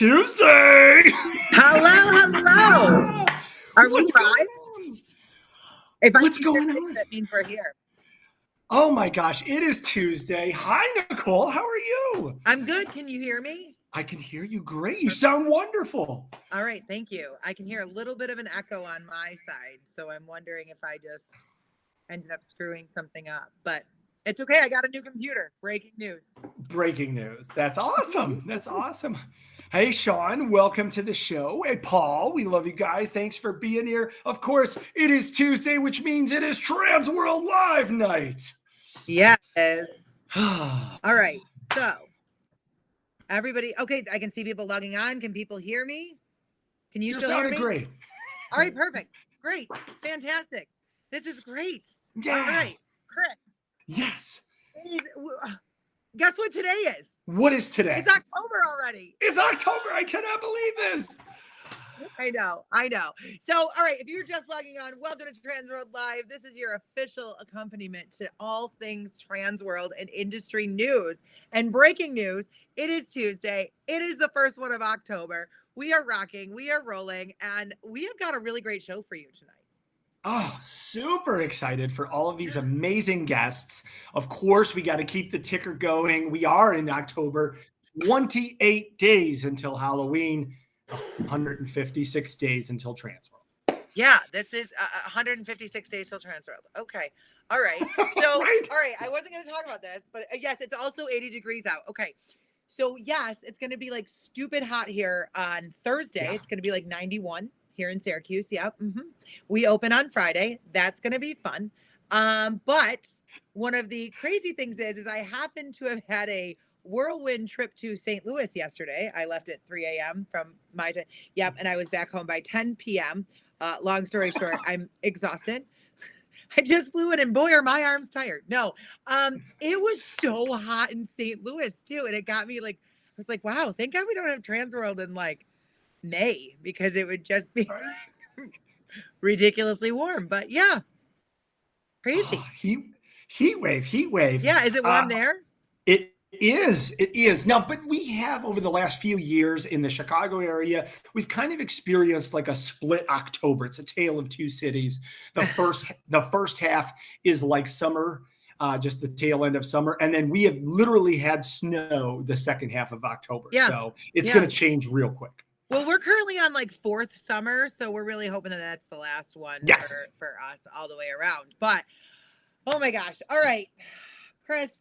Tuesday. Hello. Are we live? What's going on? That means we're here. Oh my gosh, it is Tuesday. Hi, Nicole. How are you? I'm good. Can you hear me? I can hear you great. You sound wonderful. All right. Thank you. I can hear a little bit of an echo on my side. So I'm wondering if I just ended up screwing something up. But it's okay. I got a new computer. Breaking news. Breaking news. That's awesome. That's awesome. Hey, Sean, welcome to the show. Hey, Paul, we love you guys. Thanks for being here. Of course, it is Tuesday, which means it is TransWorld Live night. Yes. All right. So, everybody, okay, I can see people logging on. Can people hear me? Can you still hear me? Great. All right, perfect. Great. Fantastic. This is great. Yeah. All right, Chris. Yes. Guess what today is? What is today? It's October already. It's October. I cannot believe this. I know. So, all right, if you're just logging on, welcome to TransWorld Live. This is your official accompaniment to all things TransWorld and industry news. And breaking news, it is Tuesday. It is the first one of October. We are rocking. We are rolling. And we have got a really great show for you tonight. Oh, super excited for all of these amazing guests. Of course, we got to keep the ticker going. We are in October, 28 days until Halloween, 156 days until TransWorld. Yeah, this is 156 days till TransWorld. Okay. All right. So, Right. All right. I wasn't going to talk about this, but yes, it's also 80 degrees out. Okay. So, yes, it's going to be like stupid hot here on Thursday. Yeah. It's going to be like 91. Here in Syracuse. Yep. Mm-hmm. We open on Friday. That's going to be fun. But one of the crazy things is I happen to have had a whirlwind trip to St. Louis yesterday. I left at 3 a.m. from my time. Yep. And I was back home by 10 p.m. Long story short, I'm exhausted. I just flew in and boy, are my arms tired. No, it was so hot in St. Louis too. And it got me like, I was like, wow, thank God we don't have TransWorld in like May, because it would just be ridiculously warm. But yeah, crazy. Oh, heat wave. Yeah, is it warm there? It is now, but we have over the last few years in the Chicago area, we've kind of experienced like a split October. It's a tale of two cities. The first half is like summer, just the tail end of summer, and then we have literally had snow the second half of October. Yeah. So it's going to change real quick. Well, we're currently on like fourth summer, so we're really hoping that that's the last one for us all the way around. But oh my gosh! All right, Chris,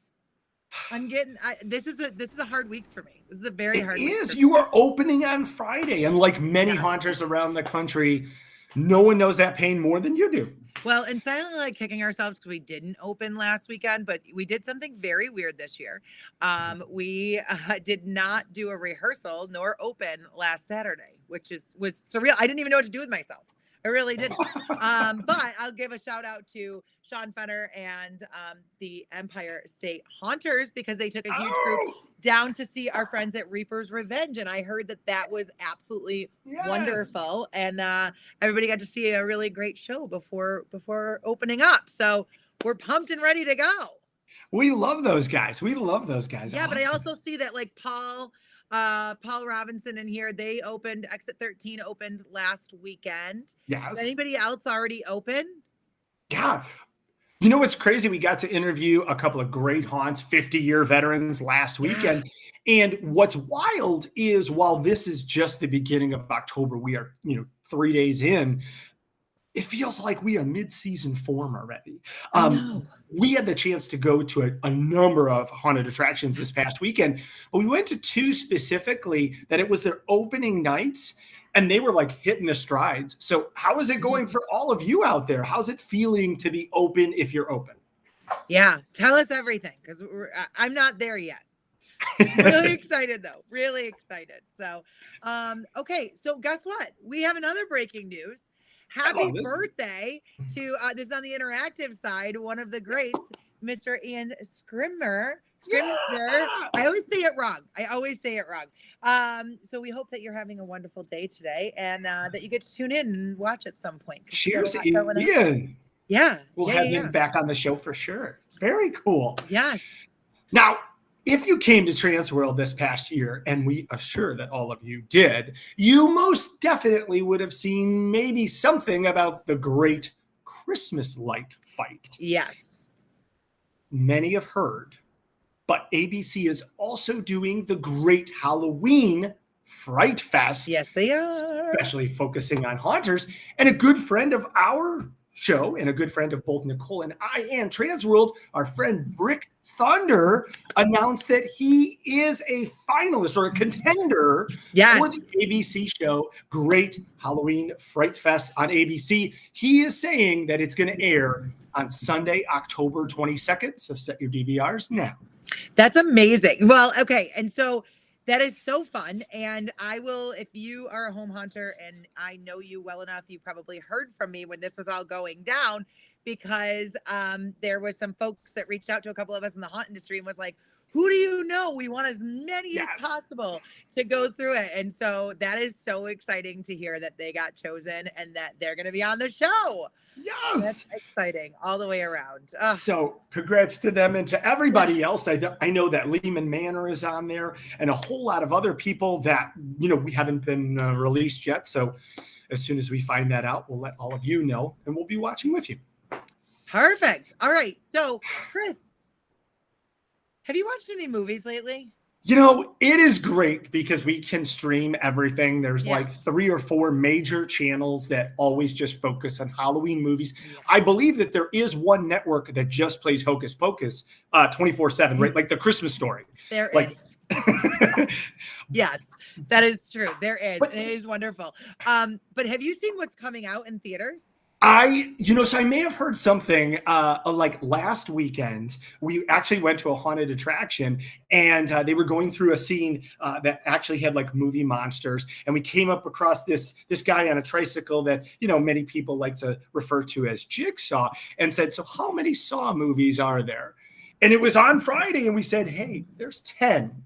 this is a hard week for me. This is a very hard week. It is. You are opening on Friday, and like many haunters around the country, no one knows that pain more than you do. Well, and silently like kicking ourselves because we didn't open last weekend, but we did something very weird this year. We did not do a rehearsal nor open last Saturday, which was surreal. I didn't even know what to do with myself. I really didn't. But I'll give a shout out to Sean Fenner and the Empire State Haunters, because they took a huge group down to see our friends at Reaper's Revenge. And I heard that was absolutely wonderful. And everybody got to see a really great show before opening up. So we're pumped and ready to go. We love those guys. Yeah, awesome. But I also see that like Paul Robinson in here, they opened, Exit 13 opened last weekend. Yes. Is anybody else already open? Yeah. You know what's crazy? We got to interview a couple of great haunts, 50-year veterans last weekend. And what's wild is while this is just the beginning of October, we are, 3 days in, it feels like we are mid-season form already. We had the chance to go to a number of haunted attractions this past weekend, but we went to two specifically that it was their opening nights, and they were like hitting the strides. So how is it going for all of you out there? How's it feeling to be open if you're open? Yeah, tell us everything, because I'm not there yet. Really excited though, really excited. So, okay, so guess what? We have another breaking news. Happy birthday to, this is on the interactive side, one of the greats, Mr. Ian Scrimmer. I always say it wrong. So we hope that you're having a wonderful day today, and that you get to tune in and watch at some point. Cheers, Ian. Yeah. We'll have him back on the show for sure. Very cool. Yes. Now, If you came to TransWorld this past year, and we assure that all of you did, you most definitely would have seen maybe something about the great Christmas light fight. Yes. Many have heard, but ABC is also doing the great Halloween Fright Fest. Yes, they are. Especially focusing on haunters. And a good friend of our show and a good friend of both Nicole and I and TransWorld, our friend Brick Thunder, announced that he is a finalist or a contender for the ABC show Great Halloween Fright Fest on ABC. He is saying that it's going to air on Sunday, October 22nd. So set your DVRs now. That's amazing. Well, okay. And so that is so fun. And I will, if you are a home haunter and I know you well enough, you probably heard from me when this was all going down, because there was some folks that reached out to a couple of us in the haunt industry and was like, who do you know? We want as many as possible to go through it. And so that is so exciting to hear that they got chosen and that they're going to be on the show. Yes. That's exciting all the way around. So congrats to them and to everybody else. I know that Lehman Manor is on there and a whole lot of other people that, we haven't been released yet. So as soon as we find that out, we'll let all of you know and we'll be watching with you. Perfect. All right. So Chris, have you watched any movies lately? It is great because we can stream everything. There's like 3 or 4 major channels that always just focus on Halloween movies. Yeah. I believe that there is one network that just plays Hocus Pocus 24/7, right? Like the Christmas Story. There is. Yes, that is true. There is. And it is wonderful. But have you seen what's coming out in theaters? So I may have heard something like last weekend. We actually went to a haunted attraction and they were going through a scene that actually had like movie monsters. And we came up across this guy on a tricycle that, many people like to refer to as Jigsaw, and said, so how many Saw movies are there? And it was on Friday. And we said, hey, there's 10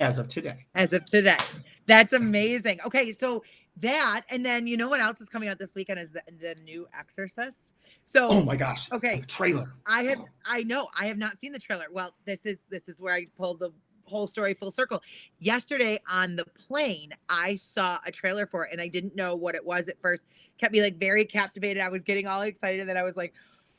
as of today. That's amazing. Okay. So that, and then what else is coming out this weekend is the new Exorcist. So oh my gosh, okay, the trailer. I have not seen the trailer. Well, this is where I pulled the whole story full circle. Yesterday on the plane, I saw a trailer for it and I didn't know what it was at first. Kept me like very captivated. I was getting all excited and then I was like,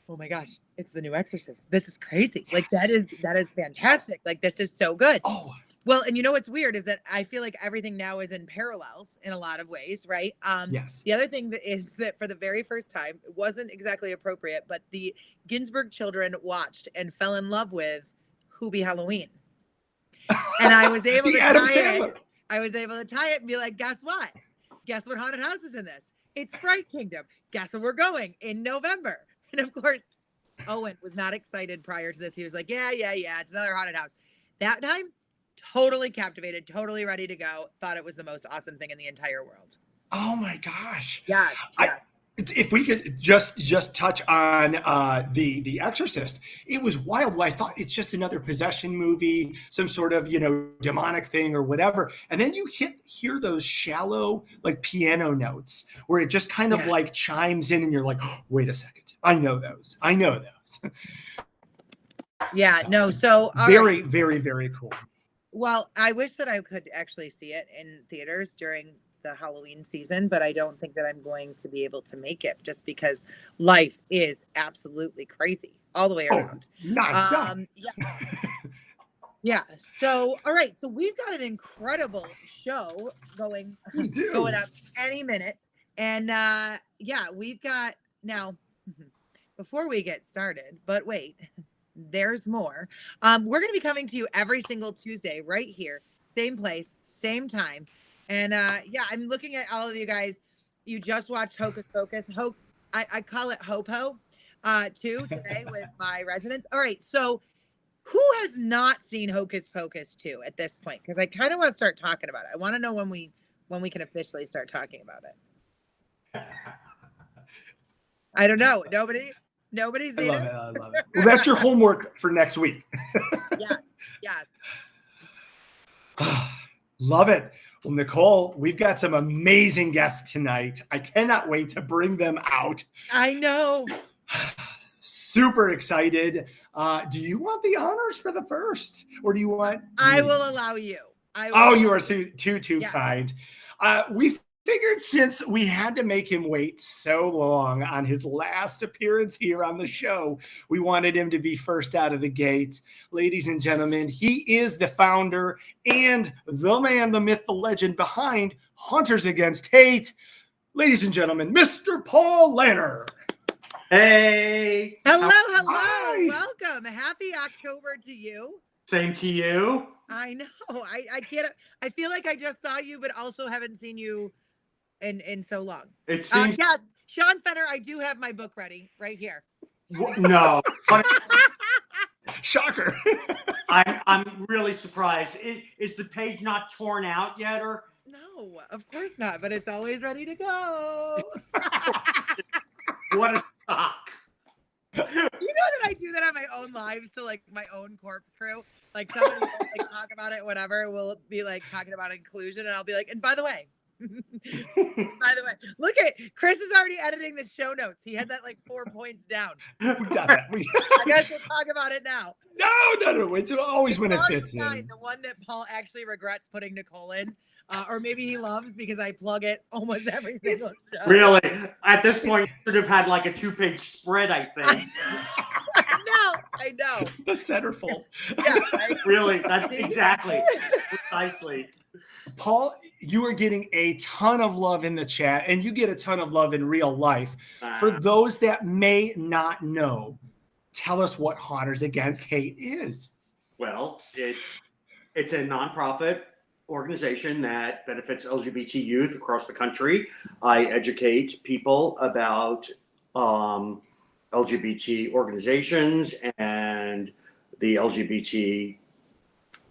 oh my gosh, it's the new Exorcist. This is crazy. Like that is fantastic. Like this is so good. Oh. Well, and what's weird is that I feel like everything now is in parallels in a lot of ways, right? Yes. The other thing is that for the very first time, it wasn't exactly appropriate, but the Ginsburg children watched and fell in love with Who Halloween. And I was able to tie it. I was able to tie it and be like, guess what? Guess what haunted house is in this? It's Fright Kingdom. Guess where we're going in November? And of course, Owen was not excited prior to this. He was like, yeah, it's another haunted house. That time, totally captivated, totally ready to go. Thought it was the most awesome thing in the entire world. Oh my gosh. Yeah. If we could just touch on the Exorcist, it was wild. I thought it's just another possession movie, some sort of demonic thing or whatever, and then you hear those shallow like piano notes where it just kind of like chimes in, and you're like, oh, wait a second, I know those. Yeah. So very, very, very cool. Well, I wish that I could actually see it in theaters during the Halloween season, but I don't think that I'm going to be able to make it just because life is absolutely crazy all the way around. Nonstop. Yeah. So, all right. So we've got an incredible show going up any minute. And we've got now, before we get started, but wait, there's more. We're going to be coming to you every single Tuesday right here, same place, same time. And I'm looking at all of you guys. You just watched Hocus Pocus. I call it Hopo too today with my residents. All right. So who has not seen Hocus Pocus 2 at this point? Because I kind of want to start talking about it. I want to know when we can officially start talking about it. I don't know. Nobody's seen it. I love it. Well, that's your homework for next week. Yes. Love it. Well, Nicole, we've got some amazing guests tonight. I cannot wait to bring them out. I know. Super excited. Do you want the honors for the first, or do you want? I will allow you. You are too kind. We figured since we had to make him wait so long on his last appearance here on the show, we wanted him to be first out of the gate. Ladies and gentlemen, he is the founder and the man, the myth, the legend behind Hunters Against Hate. Ladies and gentlemen, Mr. Paul Lanner. Hey. Hello. Hi. Welcome. Happy October to you. Same to you. I know. I can't. I feel like I just saw you, but also haven't seen you in so long. It seems. Yes, Sean Fenner. I do have my book ready right here. No. Shocker. I'm really surprised. Is the page not torn out yet, or? No, of course not. But it's always ready to go. What a shock. You know that I do that on my own lives to like my own corpse crew. Like somebody will like talk about it, whatever. We'll be like talking about inclusion, and I'll be like, and by the way, look at Chris is already editing the show notes. He had that like 4 points down. We got that. I guess we'll talk about it now. No. It's always when it fits in. The one that Paul actually regrets putting Nicole in. Or maybe he loves because I plug it almost every single show. Really? At this point, you should have had like a 2-page spread, I think. I know. The centerfold. Yeah, right? Really? Exactly. Precisely. Paul, you are getting a ton of love in the chat, and you get a ton of love in real life. For those that may not know, tell us what Hunters Against Hate is. Well, it's a nonprofit organization that benefits LGBT youth across the country. I educate people about LGBT organizations and the LGBT,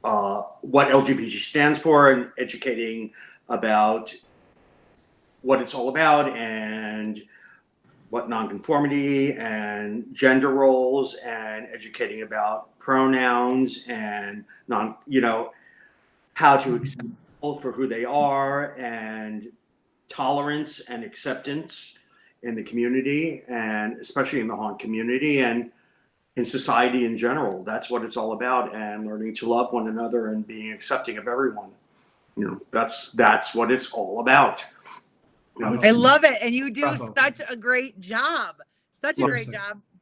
what LGBT stands for, and educating about what it's all about and what nonconformity and gender roles, and educating about pronouns and how to accept people for who they are, and tolerance and acceptance in the community, and especially in the haunt community and in society in general. That's what it's all about, and learning to love one another and being accepting of everyone. That's what it's all about. I love it. And you do such a great job.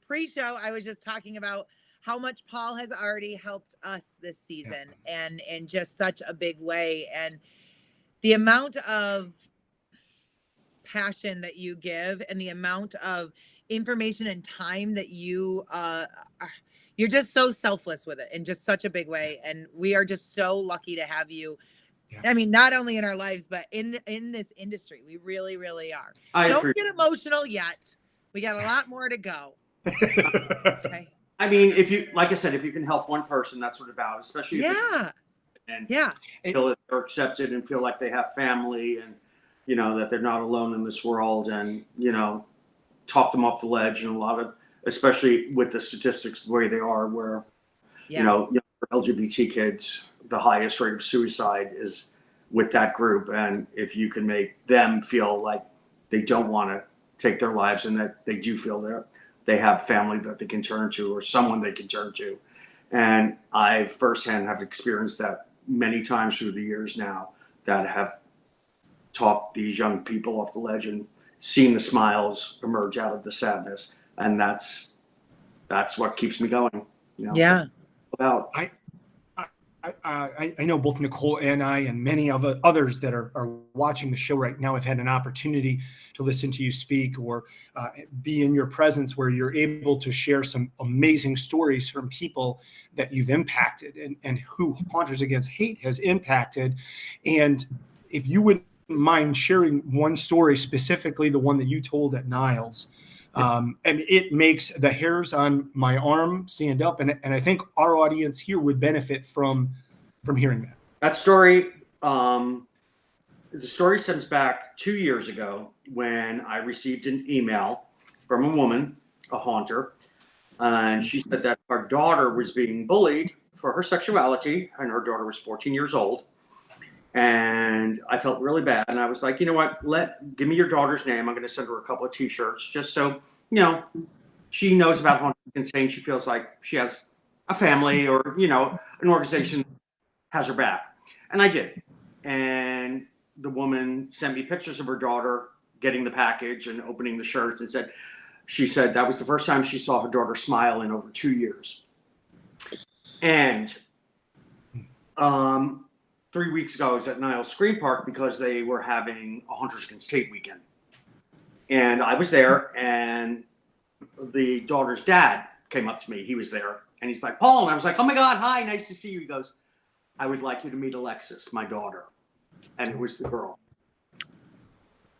Pre-show, I was just talking about how much Paul has already helped us this season, and in just such a big way. And the amount of passion that you give, and the amount of information and time that you're just so selfless with it in just such a big way. And we are just so lucky to have you. Yeah. I mean, not only in our lives, but in this industry, we really, really are. Don't get emotional yet. We got a lot more to go. Okay. I mean, if you can help one person, that's what it's about, especially if feel that they're accepted and feel like they have family, and that they're not alone in this world, and talk them off the ledge. And a lot of, especially with the statistics the way they are, where LGBT kids, the highest rate of suicide is with that group, and if you can make them feel like they don't want to take their lives, and that they do feel they have family that they can turn to, or someone they can turn to. And I firsthand have experienced that many times through the years now, that have talked these young people off the ledge and seen the smiles emerge out of the sadness. And that's what keeps me going. Yeah. About. I know both Nicole and I, and many of others that are watching the show right now, have had an opportunity to listen to you speak, or be in your presence, where you're able to share some amazing stories from people that you've impacted, and who Hunters Against Hate has impacted. And if you wouldn't mind sharing one story, specifically the one that you told at Niles, and it makes the hairs on my arm stand up, and I think our audience here would benefit from hearing that. That story, the story stems back 2 years ago, when I received an email from a woman, a haunter, and she said that her daughter was being bullied for her sexuality, and her daughter was 14 years old. And I felt really bad. And I was like, you know what, give me your daughter's name. I'm going to send her a couple of t-shirts, just so, she knows about Haunters Against Hate. She feels like she has a family or, you know, an organization has her back. And I did. And the woman sent me pictures of her daughter getting the package and opening the shirts, and she said that was the first time she saw her daughter smile in over 2 years. And 3 weeks ago, I was at Niles Screen Park because they were having a Hunters Against Hate weekend. And I was there, and the daughter's dad came up to me. He was there, and he's like, Paul. And I was like, oh my God, hi, nice to see you. He goes, I would like you to meet Alexis, my daughter. And it was the girl.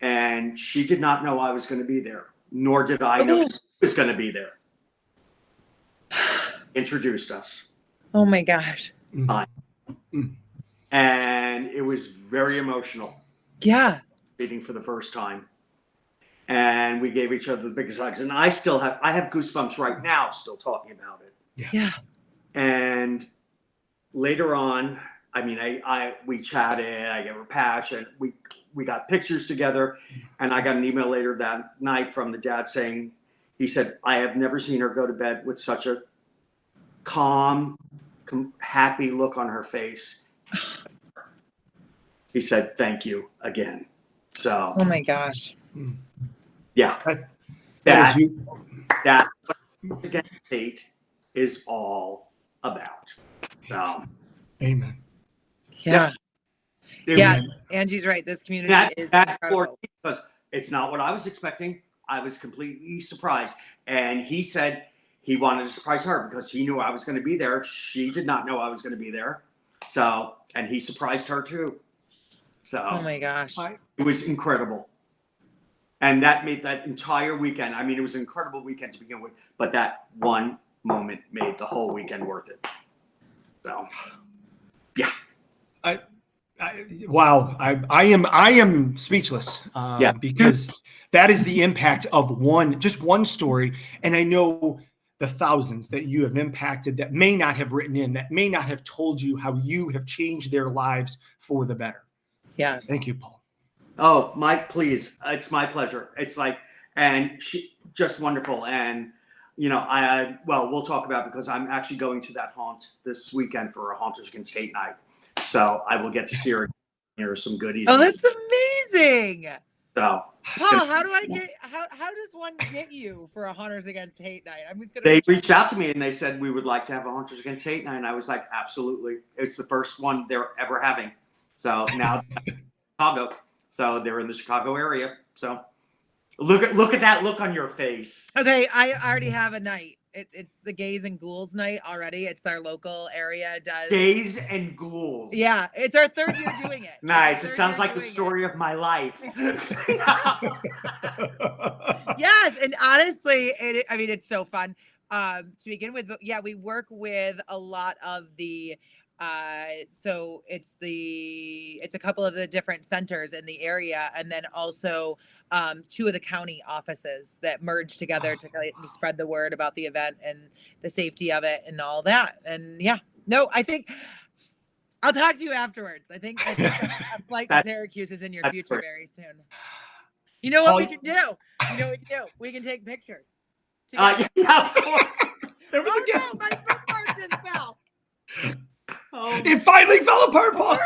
And she did not know I was going to be there, nor did I know she was going to be there. Introduced us. Oh my gosh. And it was very emotional. Yeah. Meeting for the first time. And we gave each other the biggest hugs. And I have goosebumps right now still talking about it. Yeah. And later on, I mean, we chatted, I gave her a patch, and we got pictures together. And I got an email later that night from the dad saying, he said, I have never seen her go to bed with such a calm, happy look on her face. He said, thank you again. So. Oh my gosh. Yeah. That Against Hate is all about. So. Amen. Yeah. Yeah. Yeah. Angie's right. This community is incredible. Because it's not what I was expecting. I was completely surprised. And he said he wanted to surprise her because he knew I was going to be there. She did not know I was going to be there. So, and he surprised her too. So, oh my gosh. It was incredible. And that made that entire weekend. I mean, it was an incredible weekend to begin with, but that one moment made the whole weekend worth it. So, yeah. Wow. I am speechless because that is the impact of just one story. And I know the thousands that you have impacted that may not have written in, that may not have told you how you have changed their lives for the better. Yes. Thank you, Paul. Oh, Mike, please. It's my pleasure. It's like, and she just wonderful. And, you know, we'll talk about it because I'm actually going to that haunt this weekend for a Haunters Against Hate night. So I will get to see her. Here are some goodies. Oh, that's amazing. So, Paul, how does one get you for a Hunters Against Hate night? They reached out to me and they said we would like to have a Hunters Against Hate night, and I was like, absolutely. It's the first one they're ever having. So now Chicago. So they're in the Chicago area. So look at that look on your face. Okay, I already have a night. It's the Gays and Ghouls night already. It's our local area does. Gays and Ghouls. Yeah, it's our third year doing it. Nice. It sounds like the story of my life. Yes, and honestly, it's so fun to begin with. But yeah, we work with a lot of the. So it's a couple of the different centers in the area, and then also 2 of the county offices that merge together to spread the word about the event and the safety of it and all that. And yeah, no, I think I'll talk to you afterwards. I think a flight to Syracuse is in your future very soon. You know what we can do? We can take pictures. Yeah, of course. There was a guess. No, my bookmark just fell. It finally fell apart, Paul.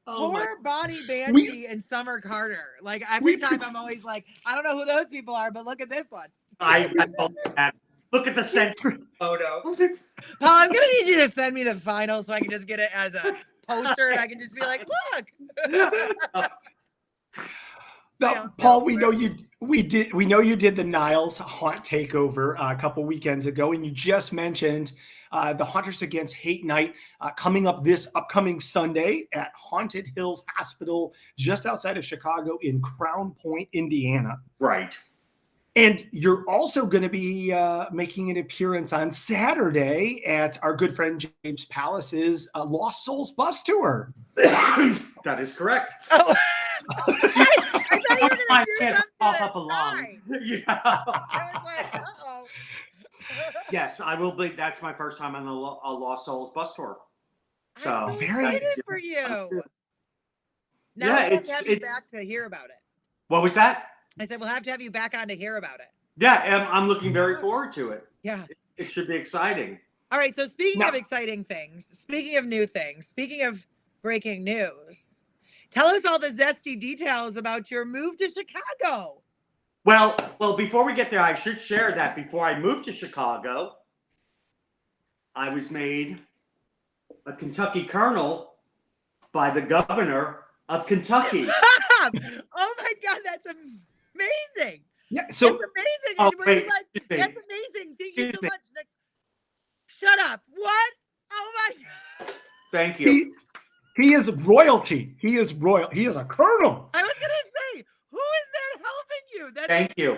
Poor Bonnie Banshee and Summer Carter. Like every time I'm always like, I don't know who those people are, but look at this one. Look at the center photo. Paul, I'm gonna need you to send me the final so I can just get it as a poster and I can just be like, look. No, Paul, we know you did the Niles Haunt Takeover a couple weekends ago, and you just mentioned the Hunters Against Hate night coming up this upcoming Sunday at Haunted Hills Hospital, just outside of Chicago in Crown Point, Indiana. Right. And you're also going to be making an appearance on Saturday at our good friend James Palace's Lost Souls bus tour. That is correct. Oh. I thought you were going to do something up along. Yeah. I was like, uh-oh. Yes, I will be. That's my first time on a Lost Souls bus tour. So I'm very excited for you. Now yeah, we'll have to have you back to hear about it. What was that? I said we'll have to have you back on to hear about it. Yeah, I'm looking very forward to it. Yeah. It should be exciting. All right. So speaking Now- of exciting things, speaking of new things, speaking of breaking news, tell us all the zesty details about your move to Chicago. Well, before we get there, I should share that before I moved to Chicago, I was made a Kentucky colonel by the governor of Kentucky. Oh my God, that's amazing. Yeah. So That's amazing. Oh, And were you wait, like, excuse me. that's amazing. Thank you so Excuse me. much. Next. Shut up. What? Oh my God. Thank you. he is royalty. He is royal. He is a colonel. I was going to say, who is that helping you? That's Thank you.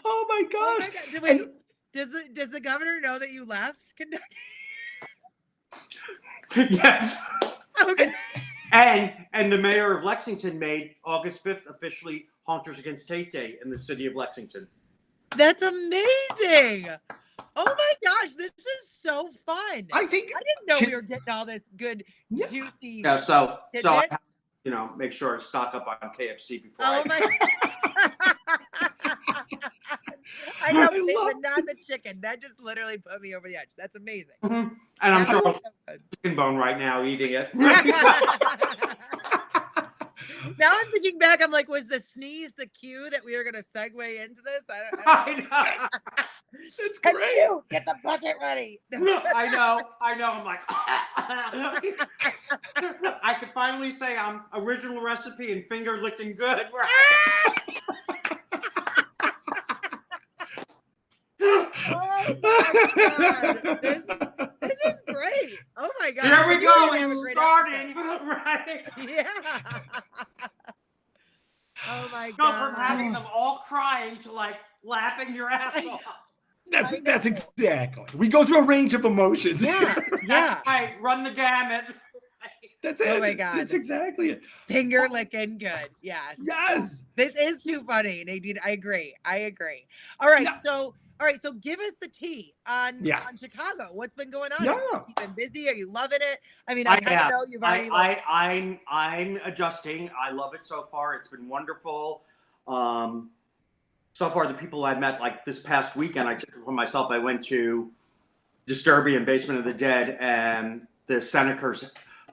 Oh my Oh gosh. my God. Wait, does the governor know that you left Kentucky? Yes. Okay. And the mayor of Lexington made August 5th officially Haunters Against Tate Day in the city of Lexington. That's amazing. Oh my gosh, this is so fun. I think I didn't know we were getting all this good, Yeah. juicy Yeah, so I tidbits. have, make sure to stock up on KFC before Oh I my I know, I but love not the chicken. That just literally put me over the edge. That's amazing. Mhm. And I'm That sure was I'm so good. chicken bone right now eating it. Now I'm thinking back, I'm like, was the sneeze the cue that we were gonna segue into this? I don't I know. that's And great. you, get the bucket ready. I know. I'm like, I could finally say I'm original recipe and finger licking good. Oh my God. This is great. Oh my God. Here we You go. really have a It's great starting. episode. Right. Yeah. Oh my Go God. from having them all crying to like laughing your ass off. That's exactly. We go through a range of emotions. Yeah. Yeah. That's right. Run the gamut. That's it. Oh my God. That's exactly it. Finger licking good. Yes. Yes. This is too funny, Nadine. I agree. All right. No. So give us the tea on Chicago. What's been going on? Yeah. Have you been busy? Are you loving it? I mean, I kind of know you've already. I'm adjusting. I love it so far. It's been wonderful. So far, the people I've met, like this past weekend, I took it for myself. I went to Disturbia and Basement of the Dead, and the Senecers,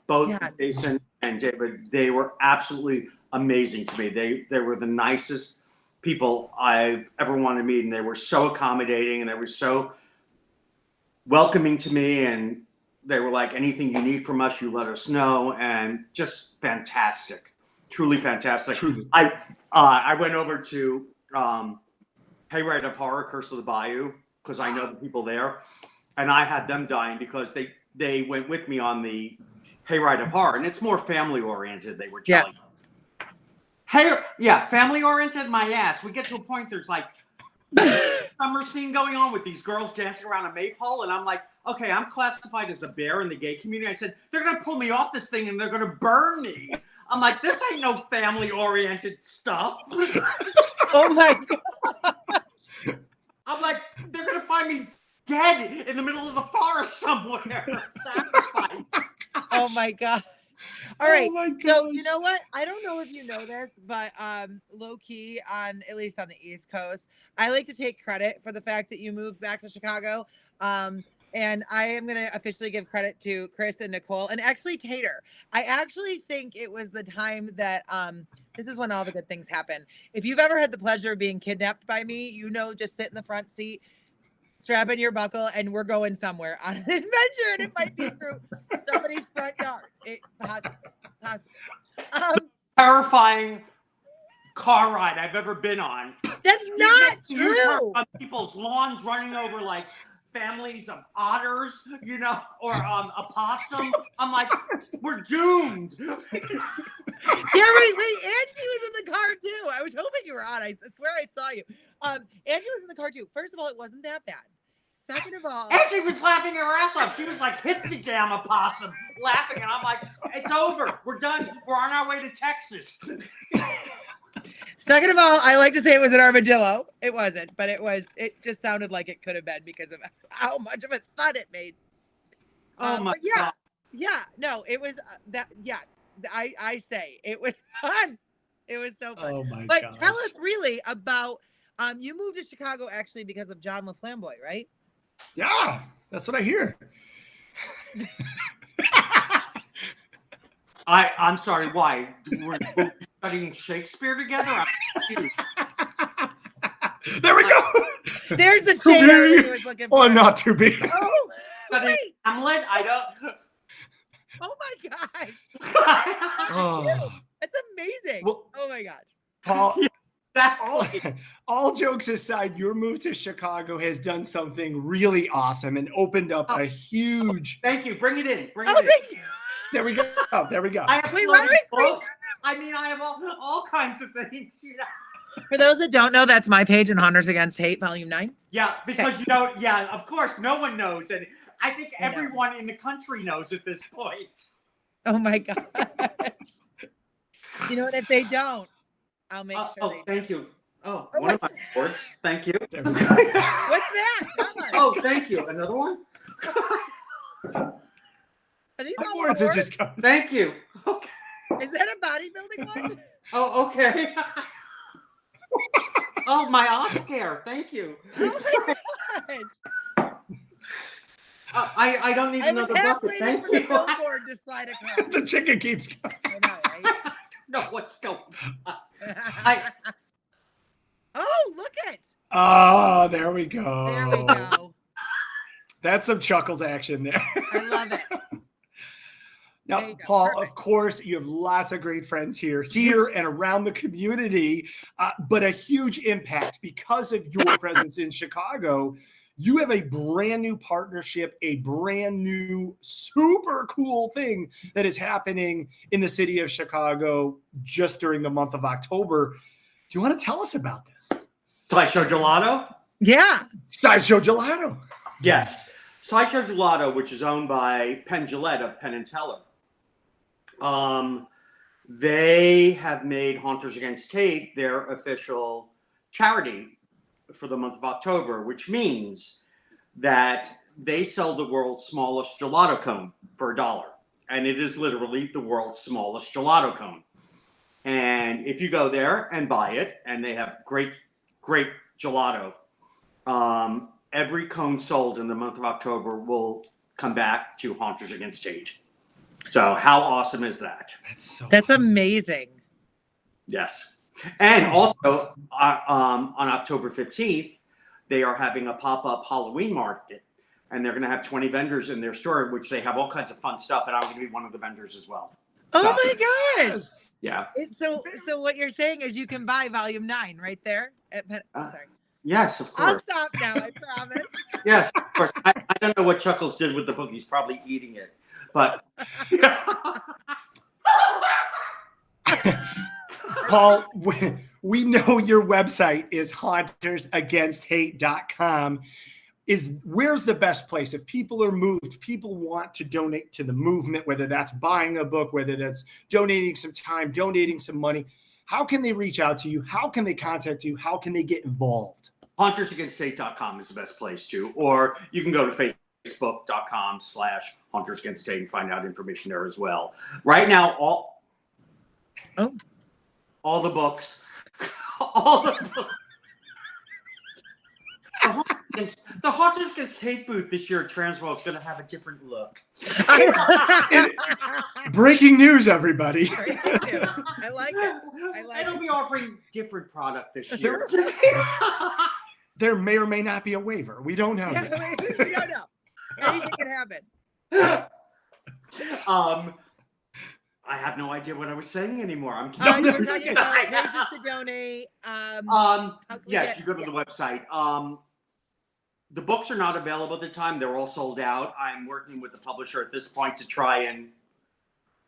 both Jason and David. They were absolutely amazing to me. They were the nicest people I've ever wanted to meet, and they were so accommodating, and they were so welcoming to me, and they were like, anything you need from us, you let us know, and just fantastic, truly fantastic. Truly. I went over to Hayride of Horror, Curse of the Bayou, because I know the people there, and I had them dying because they went with me on the Hayride of Horror, and it's more family oriented. They were telling me. Hey, family oriented, my ass. We get to a point, there's like summer scene going on with these girls dancing around a maypole, and I'm like, okay, I'm classified as a bear in the gay community. I said, they're gonna pull me off this thing and they're gonna burn me. I'm like, this ain't no family oriented stuff. Oh my God. I'm like, they're gonna find me dead in the middle of the forest somewhere. Sacrifice. Oh my God. All right. Oh my So you know what? I don't know if you know this, but low key on at least on the East Coast, I like to take credit for the fact that you moved back to Chicago. And I am gonna officially give credit to Chris and Nicole and actually Tater. I actually think it was the time that this is when all the good things happen. If you've ever had the pleasure of being kidnapped by me, just sit in the front seat, strap in your buckle, and we're going somewhere on an adventure, and it might be through somebody's front yard. Possible. Terrifying car ride I've ever been on. That's not You turn true. on people's lawns, running over like families of otters, or a possum. I'm like, we're doomed. Yeah, wait. Angie was in the car too. I was hoping you were on. I swear I saw you. Angie was in the car too. First of all, it wasn't that bad. Second of all, And she was laughing her ass off. She was like, hit the damn opossum, laughing. And I'm like, it's over. We're done. We're on our way to Texas. second of all, I like to say it was an armadillo. It wasn't, but it was. It just sounded like it could have been because of how much of a thud it made. Oh my God. Yeah. No, it was that. Yes, I say it was fun. It was so fun. Oh my But gosh. tell us really about you moved to Chicago actually because of John LaFlamboy, right? Yeah, that's what I hear. I'm sorry, why? We're studying Shakespeare together? I'm confused. There we go. There's the shade everybody was looking for. Oh, not to be. Oh, Studying wait. Hamlet? I don't. Oh my gosh. Oh. That's amazing. Well, oh my gosh. Paul, Exactly. all jokes aside, your move to Chicago has done something really awesome and opened up a huge. Thank you. Bring it in. Bring Oh, it in. thank you. There we go. There we go. I have Wait, why do I screen- books. I mean, I have all kinds of things. You know? For those that don't know, that's my page in Hunters Against Hate, Volume 9. Yeah, because you know, yeah, of course, no one knows, and I think I know. everyone in the country knows at this point. Oh my gosh. You know what? If they don't, I'll make sure Oh, they do. thank you. Oh, Oh, one of my what's- words. Thank you. There we go. What's that? Tell us. Oh, thank you. Another one. Are these My all words are awards? just coming. Thank you. Okay. Is that a bodybuilding one? Oh, okay. Oh, my Oscar. Thank you. Oh my gosh. I don't need I was another half bucket. waiting Thank for the you. billboard to slide across. The chicken keeps coming. I know, right? No, what's going on? Oh, look it. Oh, there we go. There we go. That's some chuckles action there. I love it. There Now, you go. Paul, Perfect. of course, you have lots of great friends here and around the community, but a huge impact because of your presence in Chicago. You have a brand new partnership, a brand new super cool thing that is happening in the city of Chicago just during the month of October. Do you want to tell us about this? Sideshow Gelato? Yeah. Sideshow Gelato. Yes. Sideshow Gelato, which is owned by Penn Jillette of Penn and Teller. They have made Haunters Against Hate their official charity for the month of October, which means that they sell the world's smallest gelato cone for $1. And it is literally the world's smallest gelato cone. And if you go there and buy it, and they have great gelato, every cone sold in the month of October will come back to Haunters Against Hate. So how awesome is that? That's amazing. Yes. And also on October 15th, they are having a pop-up Halloween market, and they're going to have 20 vendors in their store, which they have all kinds of fun stuff, and I'm going to be one of the vendors as well. Oh So, my gosh. yeah. So what you're saying is you can buy Volume 9 right there at Penn. Sorry. Yes, of I'll course. stop now, I promise. Yes, of course. I don't know what Chuckles did with the book. He's probably eating it. But Paul, we know your website is hauntersagainsthate.com. Where's the best place? If people are moved, people want to donate to the movement, whether that's buying a book, whether that's donating some time, donating some money, how can they reach out to you? How can they contact you? How can they get involved? HuntersAgainstHate.com is the best place to, or you can go to Facebook.com/HuntersAgainstHate and find out information there as well. Right now, all the books, all the books. The Hunters Against Hate booth this year at TransWorld is going to have a different look. Breaking news, everybody. I like it. It'll be offering different product this year. There may or may not be a waiver. We don't know. Yeah, yet. we don't know. Anything can happen. I have no idea what I was saying anymore. I'm You were talking about places to donate. Yes, you go to the website. The books are not available at the time. They're all sold out. I'm working with the publisher at this point to try and,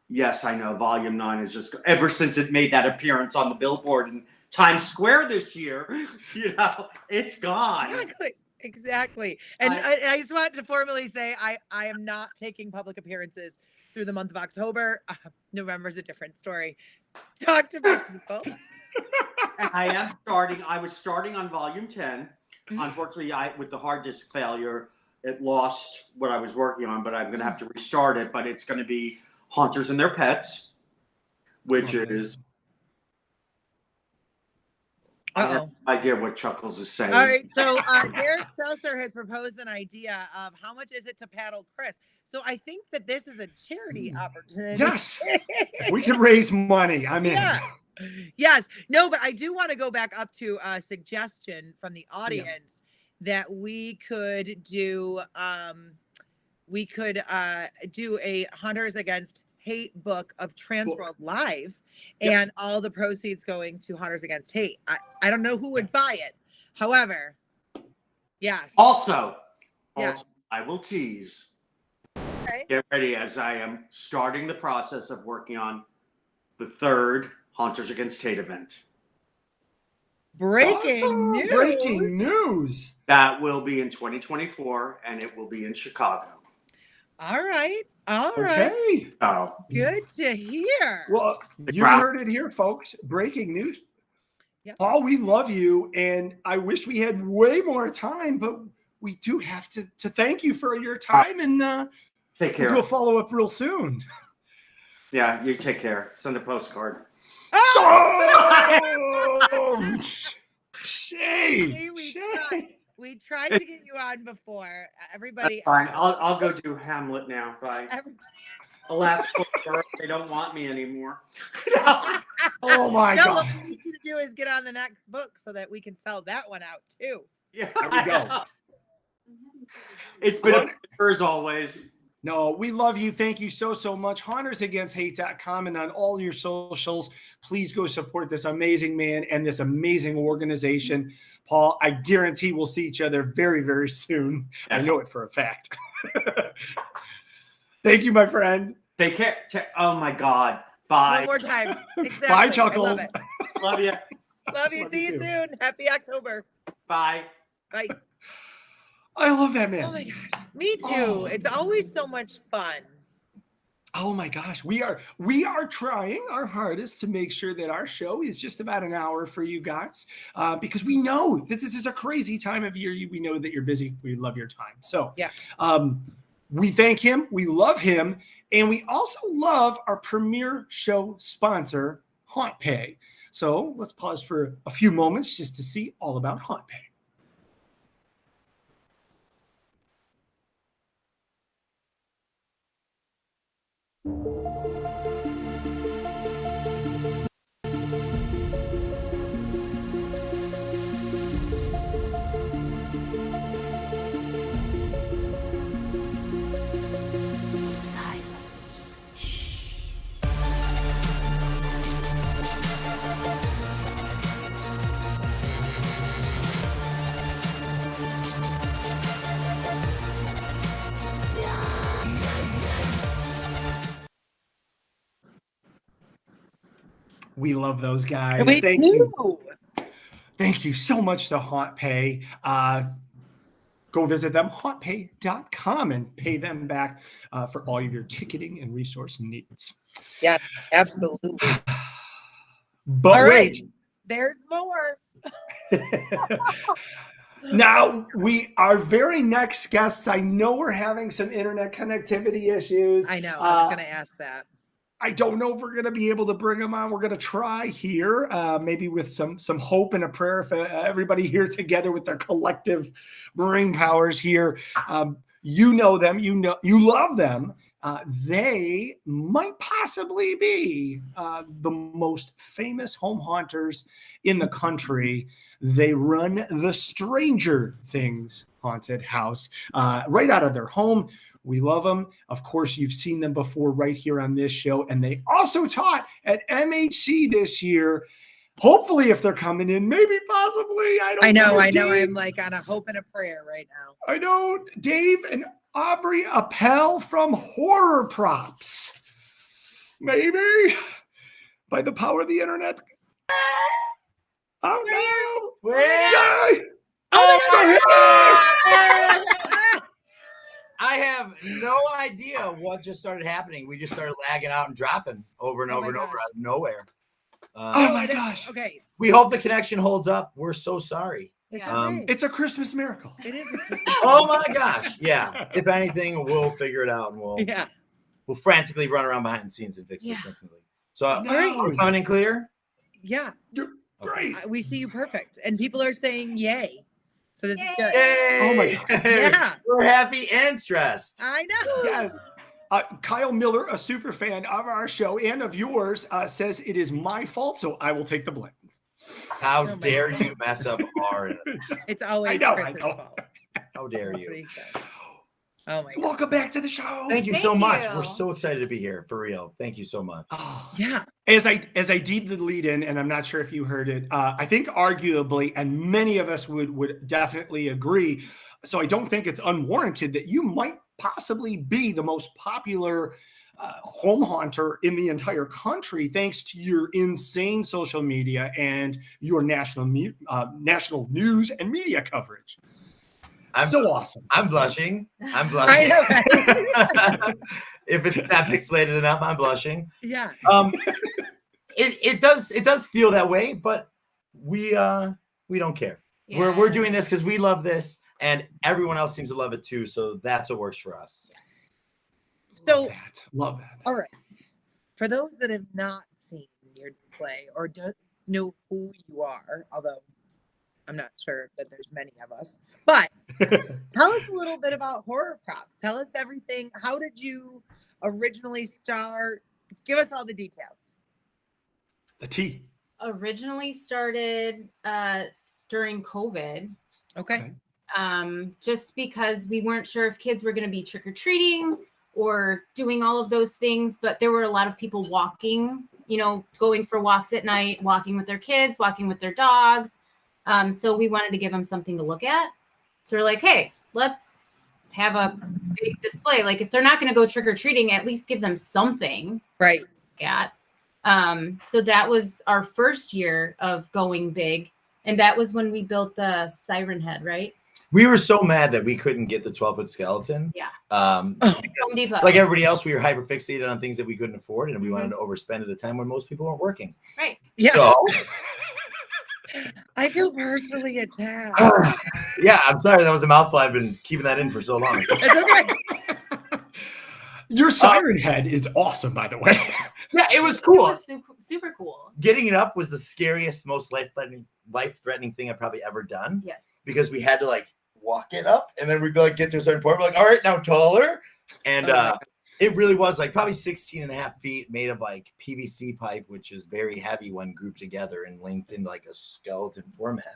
yes, I know, Volume 9 is just, ever since it made that appearance on the billboard in Times Square this year, it's gone. Exactly. And I just want to formally say I am not taking public appearances through the month of October. November's a different story. Talk to my people. And I was starting on Volume 10. Unfortunately, with the hard disk failure, it lost what I was working on, but I'm going to have to restart it. But it's going to be Haunters and Their Pets, which is I have no idea what Chuckles is saying. All right, so Derek Seltzer has proposed an idea of how much is it to paddle Chris. So I think that this is a charity opportunity. Yes. If we can raise money, I'm in. Yeah. Yes. No, but I do want to go back up to a suggestion from the audience that we could do a Hunters Against Hate book of TransWorld Live, and all the proceeds going to Hunters Against Hate. I don't know who would buy it. However, yes. Also, I will tease. Okay. Get ready, as I am starting the process of working on the 3rd Hunters Against Hate event. Breaking news. Breaking news. That will be in 2024, and it will be in Chicago. All right. All right. Okay. Oh, Good to hear. Well, you heard it here, folks. Breaking news. Yep. Paul, we love you, and I wish we had way more time, but we do have to thank you for your time, and take care. We'll do a follow-up real soon. Yeah, you take care. Send a postcard. Oh! Shame. We tried to get you on before. Everybody. That's fine. I'll go do Hamlet now. Bye. Alas, they don't want me anymore. Oh my God. What we need you to do is get on the next book so that we can sell that one out too. Yeah. There we go. It's been a pleasure as always. No, we love you. Thank you so much. HuntersAgainstHate.com and on all your socials. Please go support this amazing man and this amazing organization. Paul, I guarantee we'll see each other very, very soon. Yes. I know it for a fact. Thank you, my friend. Take care. Oh, my God. Bye. One more time. Exactly. Bye, Chuckles. Love you. Love you. See you soon. Happy October. Bye. Bye. I love that man. Oh my gosh. Me too. Oh. It's always so much fun. Oh my gosh. We are trying our hardest to make sure that our show is just about an hour for you guys, because we know that this is a crazy time of year. We know that you're busy. We love your time. So yeah. We thank him. We love him. And we also love our premier show sponsor, HauntPay. So let's pause for a few moments just to see all about HauntPay. We love those guys. Thank you. Thank you so much to HauntPay. Go visit them, hauntpay.com, and pay them back for all of your ticketing and resource needs. Yes, absolutely. But all wait. Right. There's more. Now, our very next guests, I know we're having some internet connectivity issues. I know. I was going to ask that. I don't know if we're going to be able to bring them on. We're going to try here, maybe with some hope and a prayer for everybody here together with their collective brain powers here. You know them. You love them. They might possibly be the most famous home haunters in the country. They run the Stranger Things haunted house right out of their home. We love them. Of course, you've seen them before right here on this show. And they also taught at MHC this year. Hopefully, if they're coming in, maybe possibly. I know. I'm like on a hope and a prayer right now. I know. Dave and Aubrey Appel from HorrorProps. Maybe. By the power of the internet. Oh, no. Wait. I have no idea what just started happening. We just started lagging out and dropping over and over and over out of nowhere. Oh my gosh. Okay. We hope the connection holds up. We're so sorry. It's a Christmas miracle. It is a Christmas Oh my gosh. Yeah. If anything, we'll figure it out and we'll frantically run around behind the scenes and fix this instantly. So we're coming in clear? Yeah. Great. we see you perfect, and people are saying yay. So this is good. Yay! Oh my God. Yeah. We're happy and stressed. I know. Yes. Kyle Miller, a super fan of our show and of yours, says it is my fault, so I will take the blame. How Oh my dare God. you mess up our? It's always I Chris's know. fault. How dare That's what you? he says. Oh my God. Welcome back to the show. Thank you Thank so much. you. We're so excited to be here, for real. Thank you so much. Oh. Yeah. As I did the lead in, and I'm not sure if you heard it, I think arguably, and many of us would definitely agree. So I don't think it's unwarranted that you might possibly be the most popular home haunter in the entire country, thanks to your insane social media and your national news and media coverage. So awesome. I'm see. blushing. I'm blushing. I know. If it's not pixelated enough, I'm blushing. Yeah. It does feel that way, but we don't care. Yeah. We're doing this because we love this, and everyone else seems to love it too. So that's what works for us. So, Love that. all right. For those that have not seen your display or don't know who you are, although I'm not sure that there's many of us, but tell us a little bit about HorrorProps. Tell us everything. How did you originally start? Give us all the details. The tea. Originally started during COVID, Okay. just because we weren't sure if kids were going to be trick-or-treating or doing all of those things, but there were a lot of people walking, going for walks at night, walking with their kids, walking with their dogs. So we wanted to give them something to look at. So we're like, hey, let's have a big display. Like if they're not going to go trick-or-treating, at least give them something. Right. At. So that was our first year of going big. And that was when we built the siren head, right? We were so mad that we couldn't get the 12-foot skeleton. Yeah. Oh. Home Depot. Like everybody else, we were hyper fixated on things that we couldn't afford, and we wanted to overspend at a time when most people weren't working. Right. Yeah. So, I feel personally attacked. yeah, I'm sorry. That was a mouthful. I've been keeping that in for so long. It's okay. Your siren head is awesome, by the way. Yeah, it was It cool. was super, super cool. Getting it up was the scariest, most life-threatening thing I've probably ever done. Yes. Because we had to like walk it up, and then we'd like get to a certain point. We're like, all right, now taller. And it really was like probably 16 and a half feet, made of like PVC pipe, which is very heavy when grouped together and linked in like a skeleton format.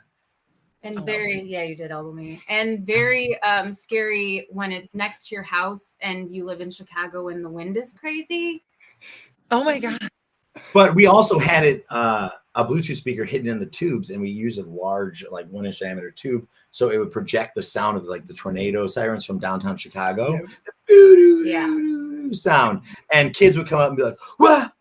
And you did elbow me. And very scary when it's next to your house and you live in Chicago and the wind is crazy. Oh my God. But we also had it a Bluetooth speaker hidden in the tubes, and we used a large, like 1-inch diameter tube, so it would project the sound of like the tornado sirens from downtown Chicago. Yeah. Sound, and kids would come up and be like, "What?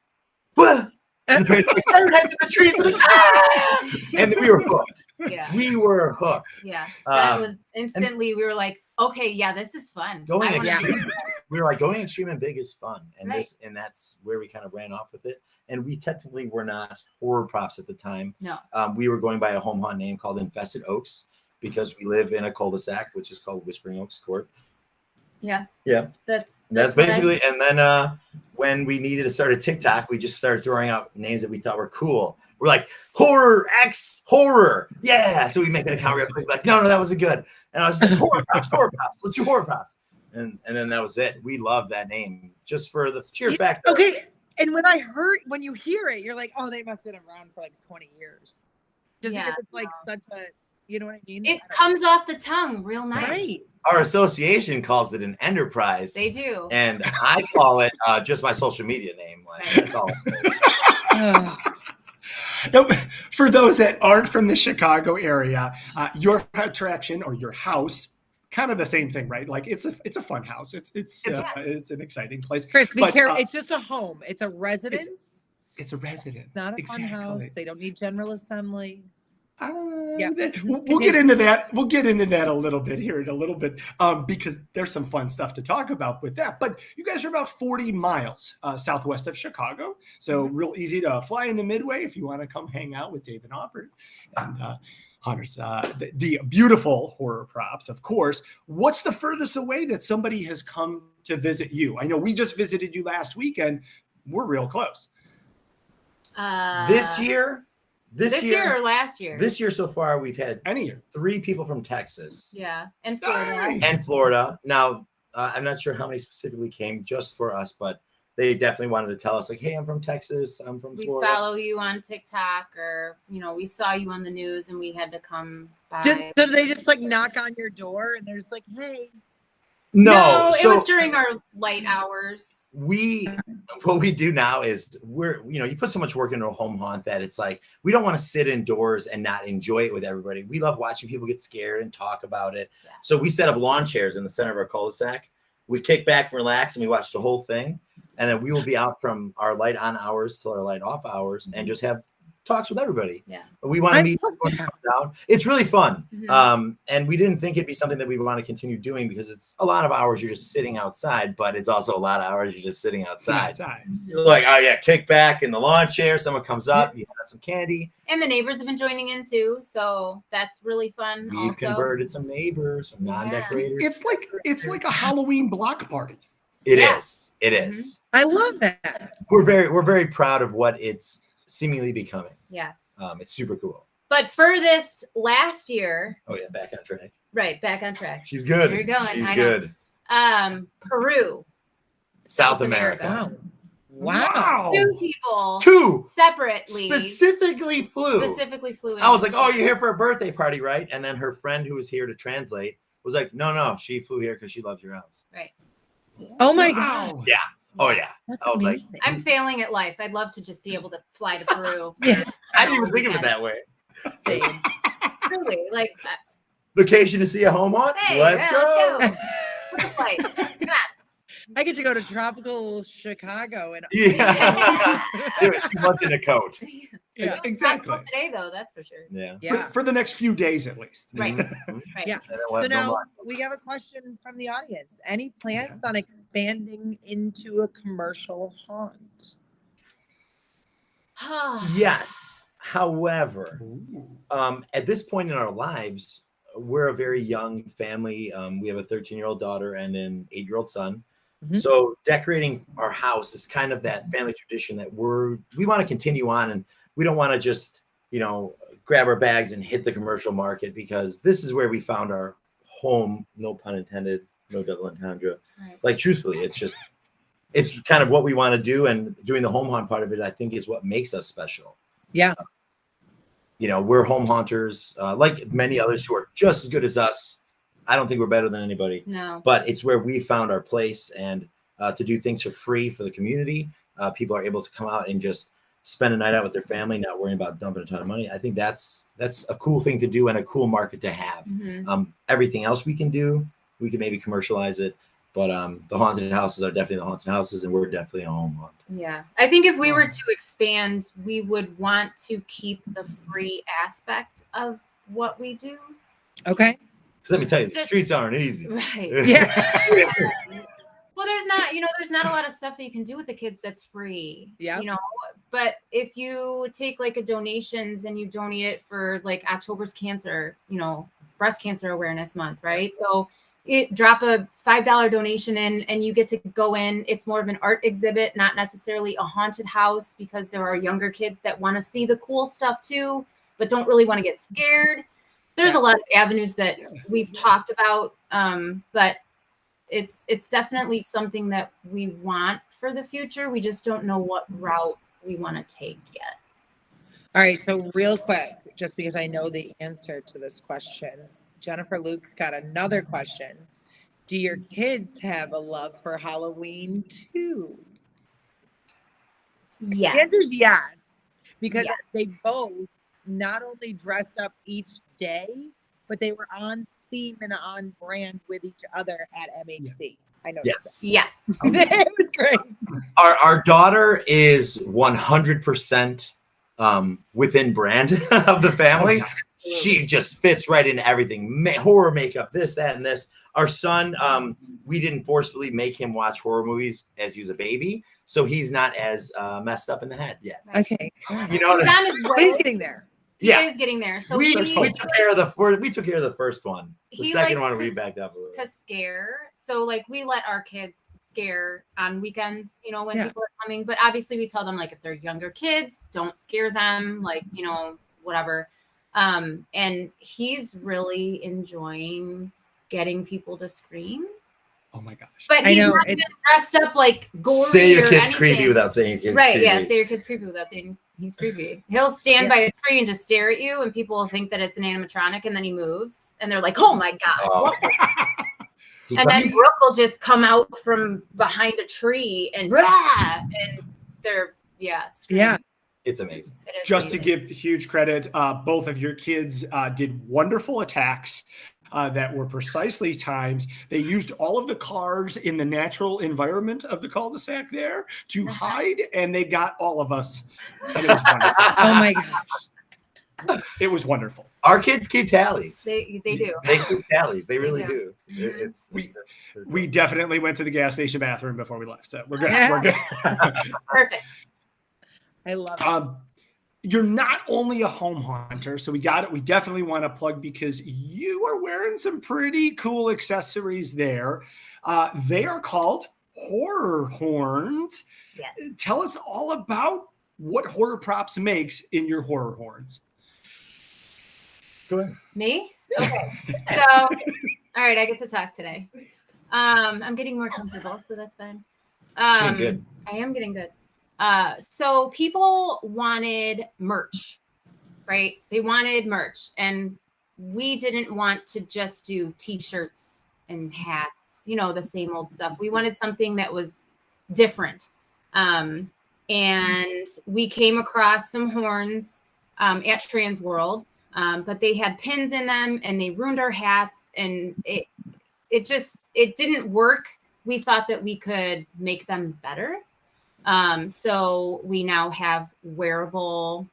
What?" And the parents were like, "Siren heads in the trees!" Like, ah! And we were hooked. Yeah. We were hooked. Yeah. That was instantly. We were like, okay, yeah, this is fun. Going I wanna do extreme. this. We were like, going extreme and big is fun, and Right. that's where we kind of ran off with it. And we technically were not HorrorProps at the time. No. We were going by a home haunt name called Infested Oaks because we live in a cul-de-sac, which is called Whispering Oaks Court. Yeah. Yeah. That's That's what I- basically. And then when we needed to start a TikTok, we just started throwing out names that we thought were cool. We're like, Horror X Horror. Yeah. So we make an account real quick. Like, no, that wasn't good. And I was like, HorrorProps. Let's do HorrorProps. And then that was it. We love that name just for the sheer fact. Okay. And when you hear it, you're like, oh, they must have been around for like 20 years. Just Yeah. because it's like such a, you know what I mean? It comes off the tongue real nice. Right. Our association calls it an enterprise. They do. And I call it just my social media name. Like, Right. that's all. Now, for those that aren't from the Chicago area, your attraction or your house, kind of the same thing, right? Like it's a fun house. It's an exciting place. Chris, be But, careful. It's just a home. It's a residence. It's a residence. It's not a fun house. They don't need General Assembly. Yeah. We'll get into that. We'll get into that a little bit here in a little bit because there's some fun stuff to talk about with that. But you guys are about 40 miles southwest of Chicago. So real easy to fly into Midway if you want to come hang out with Dave and Aubrey and Hunters, the beautiful HorrorProps, of course. What's the furthest away that somebody has come to visit you? I know we just visited you last weekend. We're real close. This year, This year or last year? This year so far, we've had Any year. 3 people from Texas. Yeah, and Florida. Nice. And Florida. Now, I'm not sure how many specifically came just for us, but they definitely wanted to tell us, like, hey, I'm from Texas. I'm from We Florida. follow you on TikTok, or we saw you on the news and we had to come by. So they just like knock on your door and they're just like, hey. No, it was during our light hours. What we do now is you put so much work into a home haunt that it's like we don't want to sit indoors and not enjoy it with everybody. We love watching people get scared and talk about it. Yeah. So we set up lawn chairs in the center of our cul-de-sac. We kick back and relax and we watch the whole thing. And then we will be out from our light on hours till our light off hours and just have talks with everybody. Yeah. We want to meet love everyone that. comes out. It's really fun. Mhm. And we didn't think it'd be something that we would want to continue doing because it's a lot of hours you're just sitting outside, but it's also a lot of hours you're just sitting outside. So like, oh yeah, kick back in the lawn chair. Someone comes up, you got some candy. And the neighbors have been joining in too, so that's really fun. We've also converted some neighbors, some non-decorators. It's like a Halloween block party. It Yeah. is. It is. I love that. We're very proud of what it's seemingly becoming. Yeah. It's super cool. But furthest last year, Oh yeah, back on track. right, back on track. She's good. You're going, She's I know. good. Peru. South America. Wow. 2 people 2 separately specifically flew. in. I was like, oh, you're here for a birthday party, right? And then her friend who was here to translate was like, no, she flew here because she loves your house. Right. Oh my Wow. God. Yeah. Oh yeah. That's I was like, amazing. I'm failing at life. I'd love to just be able to fly to Peru. Yeah. I didn't even think of it that way. Same. Really, like, Vacation to see a home haunt? hey, Let's yeah, go. Let's go. What's the flight? Come on. I get to go to tropical Chicago and Yeah. Dude, she wants in a coat. Yeah, It was exactly. tropical today, though. That's for sure. Yeah. yeah. For the next few days, at least. Right. Mhm. Right. Yeah. And then we'll So have no now more. we have a question from the audience. Any plans on expanding into a commercial haunt? Yes. However, at this point in our lives, we're a very young family. We have a 13-year-old daughter and an 8-year-old son. Mhm. So decorating our house is kind of that family tradition that we want to continue on, and we don't want to just, grab our bags and hit the commercial market because this is where we found our home. No pun intended. No double entendre. Right. Like truthfully, it's kind of what we want to do, and doing the home haunt part of it, I think, is what makes us special. Yeah. We're home haunters, like many others who are just as good as us. I don't think we're better than anybody, No. but it's where we found our place, and to do things for free for the community. People are able to come out and just spend a night out with their family, not worrying about dumping a ton of money. I think that's a cool thing to do and a cool market to have. Mhm. Everything else we can do, we can maybe commercialize it, but the haunted houses are definitely the haunted houses, and we're definitely a home haunt. Yeah. I think if we were to expand, we would want to keep the free aspect of what we do. Okay. Because let me tell you, the Just- streets aren't easy. Right. Yeah. Well, there's not a lot of stuff that you can do with the kids that's free. Yep. But if you take like a donations and you donate it for like October's cancer, breast cancer awareness month, right? So drop a $5 donation in and you get to go in. It's more of an art exhibit, not necessarily a haunted house, because there are younger kids that want to see the cool stuff too, but don't really want to get scared. There's a lot of avenues that we've talked about, but it's definitely something that we want for the future. We just don't know what route we want to take yet. All right. So real quick, just because I know the answer to this question, Jennifer Luke's got another question. Do your kids have a love for Halloween too? The Yes. answer is yes, because Yes. they both not only dressed up each day, but they were on theme and on brand with each other at MHC. I know. Yes. Yes. It was great. Our daughter is 100% within brand of the family. She just fits right into everything. Horror makeup, this, that, and this. Our son, we didn't forcefully make him watch horror movies as he was a baby, so he's not as messed up in the head yet. Okay. You know what He's I on his But he's way. getting there. He Yeah. is getting there. So we he took care of the first one. The He second likes one we to- backed up a little. to scare. So like we let our kids scare on weekends, when Yeah. people are coming. But obviously we tell them, like, if they're younger kids, don't scare them. Like, whatever. And he's really enjoying getting people to scream. Oh my gosh. But I he's know, not even dressed up like gory Say your or kid's anything. creepy without saying your kid's Right, creepy. yeah, say your kid's creepy without saying he's creepy. He'll stand by a tree and just stare at you, and people will think that it's an animatronic, and then he moves, and they're like, oh my God. Oh. And then Brooke will just come out from behind a tree and rah, and they're, screaming. Yeah. It's amazing. It is Just to amazing. give huge credit, both of your kids did wonderful attacks that were precisely timed. They used all of the cars in the natural environment of the cul-de-sac there to hide, and they got all of us. And it was wonderful. Oh my gosh. It was wonderful. Our kids keep tallies. They do. They keep tallies. They really do. do. Mhm. We definitely went to the gas station bathroom before we left, so we're good. Yeah. We're good. Perfect. I love it. You're not only a home haunter, so we got it. We definitely want to plug because you are wearing some pretty cool accessories there. They are called horror horns. Yes. Tell us all about what HorrorProps makes in your horror horns. Go ahead. Me? Okay. So, all right, I get to talk today. I'm getting more comfortable, so that's fine. Doing good. I am getting good. So people wanted merch, right? They wanted merch, and we didn't want to just do t-shirts and hats, the same old stuff. We wanted something that was different. And we came across some horns at TransWorld, but they had pins in them and they ruined our hats, and it didn't work. We thought that we could make them better. So we now have wearable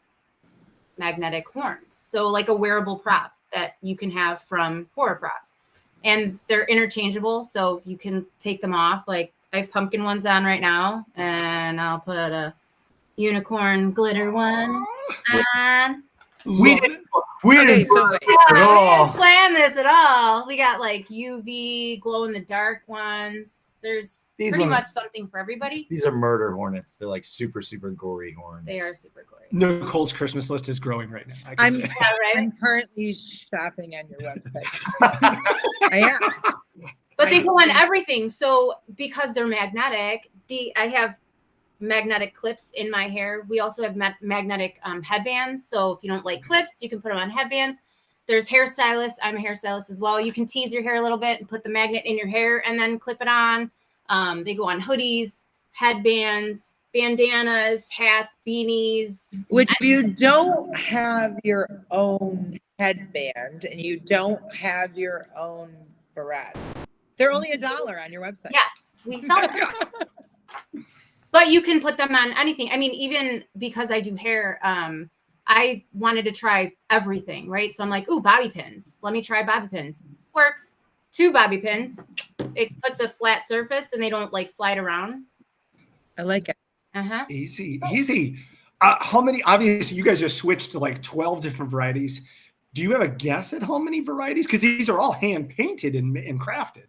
magnetic horns. So like a wearable prop that you can have from HorrorProps, and they're interchangeable. So you can take them off. Like I have pumpkin ones on right now, and I'll put a unicorn glitter one on. We didn't Okay, so wait. at We all. didn't plan this at all. We got like UV glow in the dark ones. There's These pretty ones- much something for everybody. These are murder hornets. They're like super, super gory horns. They are super gory. Nicole's Christmas list is growing right now. I can I'm, say. Yeah, right? I'm currently shopping on your website. I am. But they go on everything. So because they're magnetic, I have magnetic clips in my hair. We also have magnetic headbands. So if you don't like clips, you can put them on headbands. There's hairstylists. I'm a hairstylist as well. You can tease your hair a little bit and put the magnet in your hair and then clip it on. They go on hoodies, headbands, bandanas, hats, beanies. Which if you don't have your own headband and you don't have your own barrettes, they're only $1 on your website. Yes, we sell them. But you can put them on anything. I mean, even because I do hair, I wanted to try everything, right? So I'm like, ooh, bobby pins. Let me try bobby pins. Works. 2 bobby pins. It puts a flat surface and they don't like slide around. I like it. Uh-huh. Easy. How many? Obviously, you guys just switched to like 12 different varieties. Do you have a guess at how many varieties? Because these are all hand painted and crafted.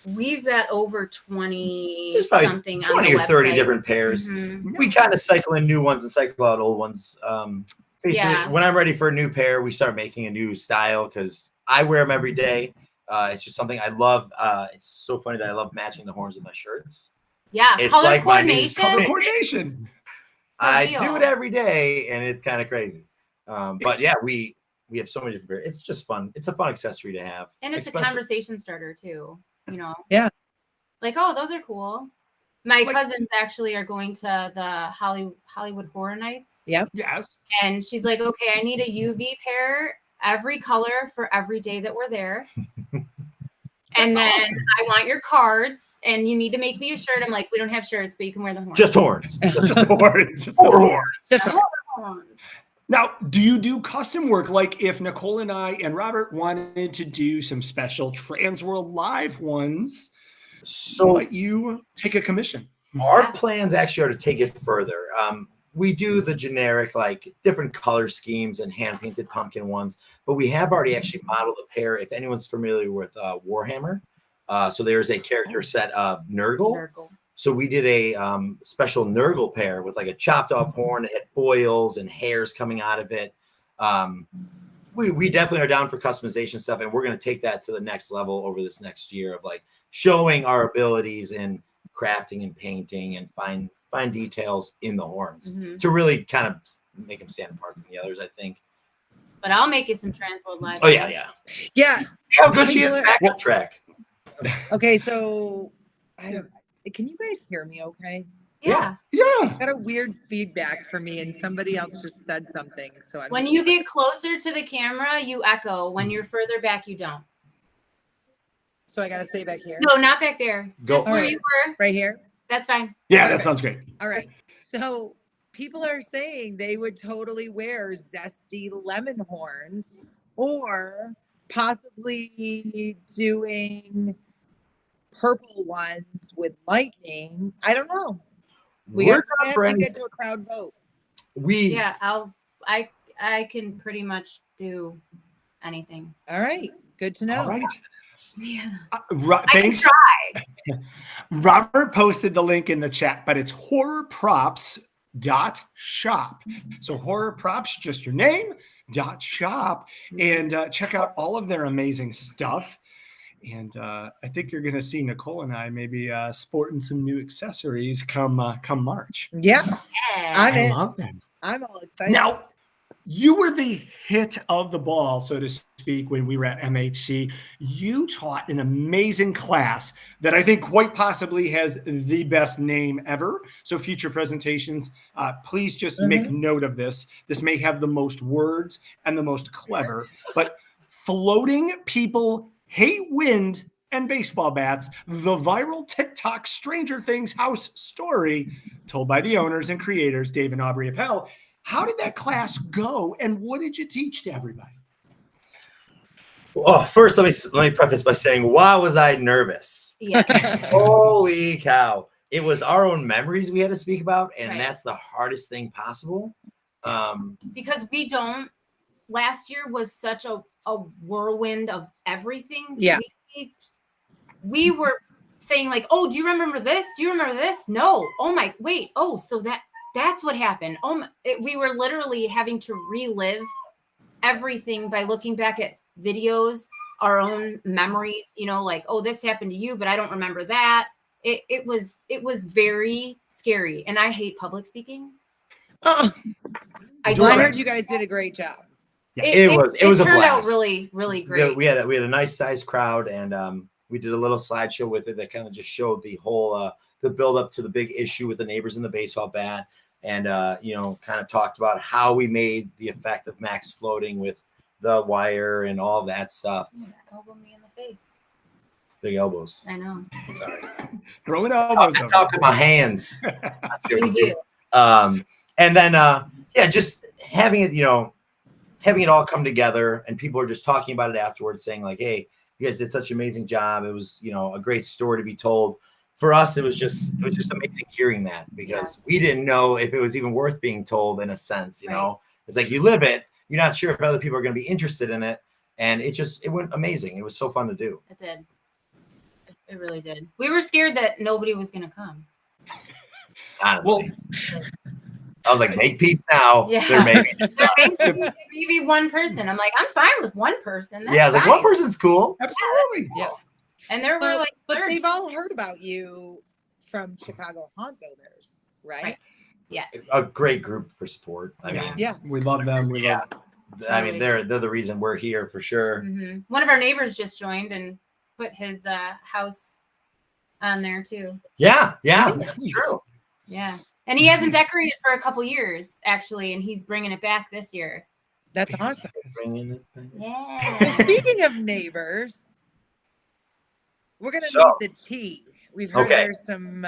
We've got over 20 There's probably something on 20 the or 30 website. different pairs. Mhm. We kind of cycle in new ones and cycle out old ones. Basically, Yeah. when I'm ready for a new pair, we start making a new style because I wear them every day. It's just something I love. It's so funny that I love matching the horns with my shirts. Yeah, It's color like my new coordination. Color coordination. I real. do it every day, and it's kind of crazy. But yeah, we have so many different pairs. It's just fun. It's a fun accessory to have. And it's especially- a conversation starter too, Yeah. Like, oh, those are cool. My Like- cousins actually are going to the Hollywood Horror Nights. Yep. Yes. And she's like, okay, I need a UV pair, every color for every day that we're there. And then awesome. I want your cards, and you need to make me a shirt. I'm like, we don't have shirts, but you can wear the horns. Just horns. Just the horns. Just the horns. Just horns. Now, do you do custom work? Like if Nicole and I and Robert wanted to do some special TransWorld Live ones, So might you take a commission? our plans actually are to take it further. We do the generic, like different color schemes and hand painted pumpkin ones, but we have already actually modeled a pair. If anyone's familiar with Warhammer, so there's a character set of Nurgle. Nurgle. So we did a special Nurgle pair with like a chopped off horn. It had boils and hairs coming out of it. We definitely are down for customization stuff, and we're going to take that to the next level over this next year of like showing our abilities in crafting and painting and fine details in the horns to really kind of make them stand apart from the others, I think. But I'll make you some TransWorld live. Oh, How good she's back track. Okay, so can you guys hear me okay? Yeah. Yeah. Got a weird feedback for me, and somebody else just said something. So when you get closer to the camera, you echo. When you're further back, you don't. So I gotta stay back here. No, not back there. Just where you were. Right here. That's fine. Yeah, that sounds great. All right. So people are saying they would totally wear zesty lemon horns, or possibly doing purple ones with lightning. I don't know. We got to get to a crowd vote. Yeah, I can pretty much do anything. All right. Good to know. All right. Yeah. Thanks. Robert posted the link in the chat, but it's HorrorProps.shop. So HorrorProps, just your name, .shop, and check out all of their amazing stuff. And I think you're going to see Nicole and I maybe sporting some new accessories come March. Yeah. I love them. I'm all excited. Now, you were the hit of the ball, so to speak, when we were at MHC. You taught an amazing class that I think quite possibly has the best name ever. So future presentations, please just make note of this. This may have the most words and the most clever, but floating people hate wind and baseball bats, the viral TikTok Stranger Things house story told by the owners and creators, Dave and Aubrey Appel. How did that class go, and what did you teach to everybody? Well, first, let me preface by saying, why was I nervous? Yeah. Holy cow. It was our own memories we had to speak about, and Right. that's the hardest thing possible. Because last year was such a whirlwind of everything. Yeah. We were saying like, oh, do you remember this? Do you remember this? No. Oh my, wait. Oh, so that's what happened. We were literally having to relive everything by looking back at videos, our own memories, like, oh, this happened to you, but I don't remember that. It was very scary. And I hate public speaking. I heard you guys did a great job. Yeah, it was a turned blast. out really, really great. We had a nice sized crowd, and we did a little slideshow with it that kind of just showed the whole the build up to the big issue with the neighbors in the baseball bat, and kind of talked about how we made the effect of Max floating with the wire and all that stuff. Elbow me in the face. Big elbows. I know. Sorry. Throwing elbows. I talk with my hands. You do. And then just having it, having it all come together, and people are just talking about it afterwards, saying like, hey, you guys did such an amazing job. It was, a great story to be told. For us, it was just amazing hearing that, because we didn't know if it was even worth being told, in a sense. Right. It's like you live it, you're not sure if other people are going to be interested in it, and it went amazing. It was so fun to do. It did. It really did. We were scared that nobody was going to come. Honestly. I was like, make peace now. Yeah. There may be. Maybe one person. I'm like, I'm fine with one person. That's Yeah, like fine. one person's cool. Absolutely. Yeah. And there were like But 30. they've all heard about you from Chicago Haunt Builders, right? Right. Yes. A great group for support. I Yeah. mean, Yeah. We love them. they're the reason we're here for sure. Mm-hmm. One of our neighbors just joined and put his house on there too. Yeah, that's true. Yeah. And he hasn't decorated for a couple years, actually, and he's bringing it back this year. That's awesome. Yeah. Speaking of neighbors, we're gonna need the tea. We've heard there's some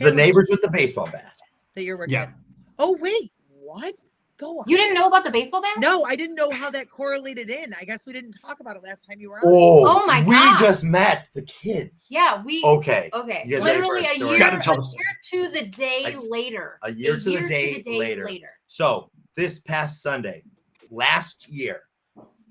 the neighbors with the baseball bat that you're working with. Oh wait, what? Go on. You didn't know about the baseball bat? No, I didn't know how that correlated in. I guess we didn't talk about it last time you were on. Oh my we God. just met the kids. Yeah, we Okay. Okay. You guys ready for Literally a a story? year, Gotta tell a us. year to the day Like, later. a year to the day later. So this past Sunday, last year,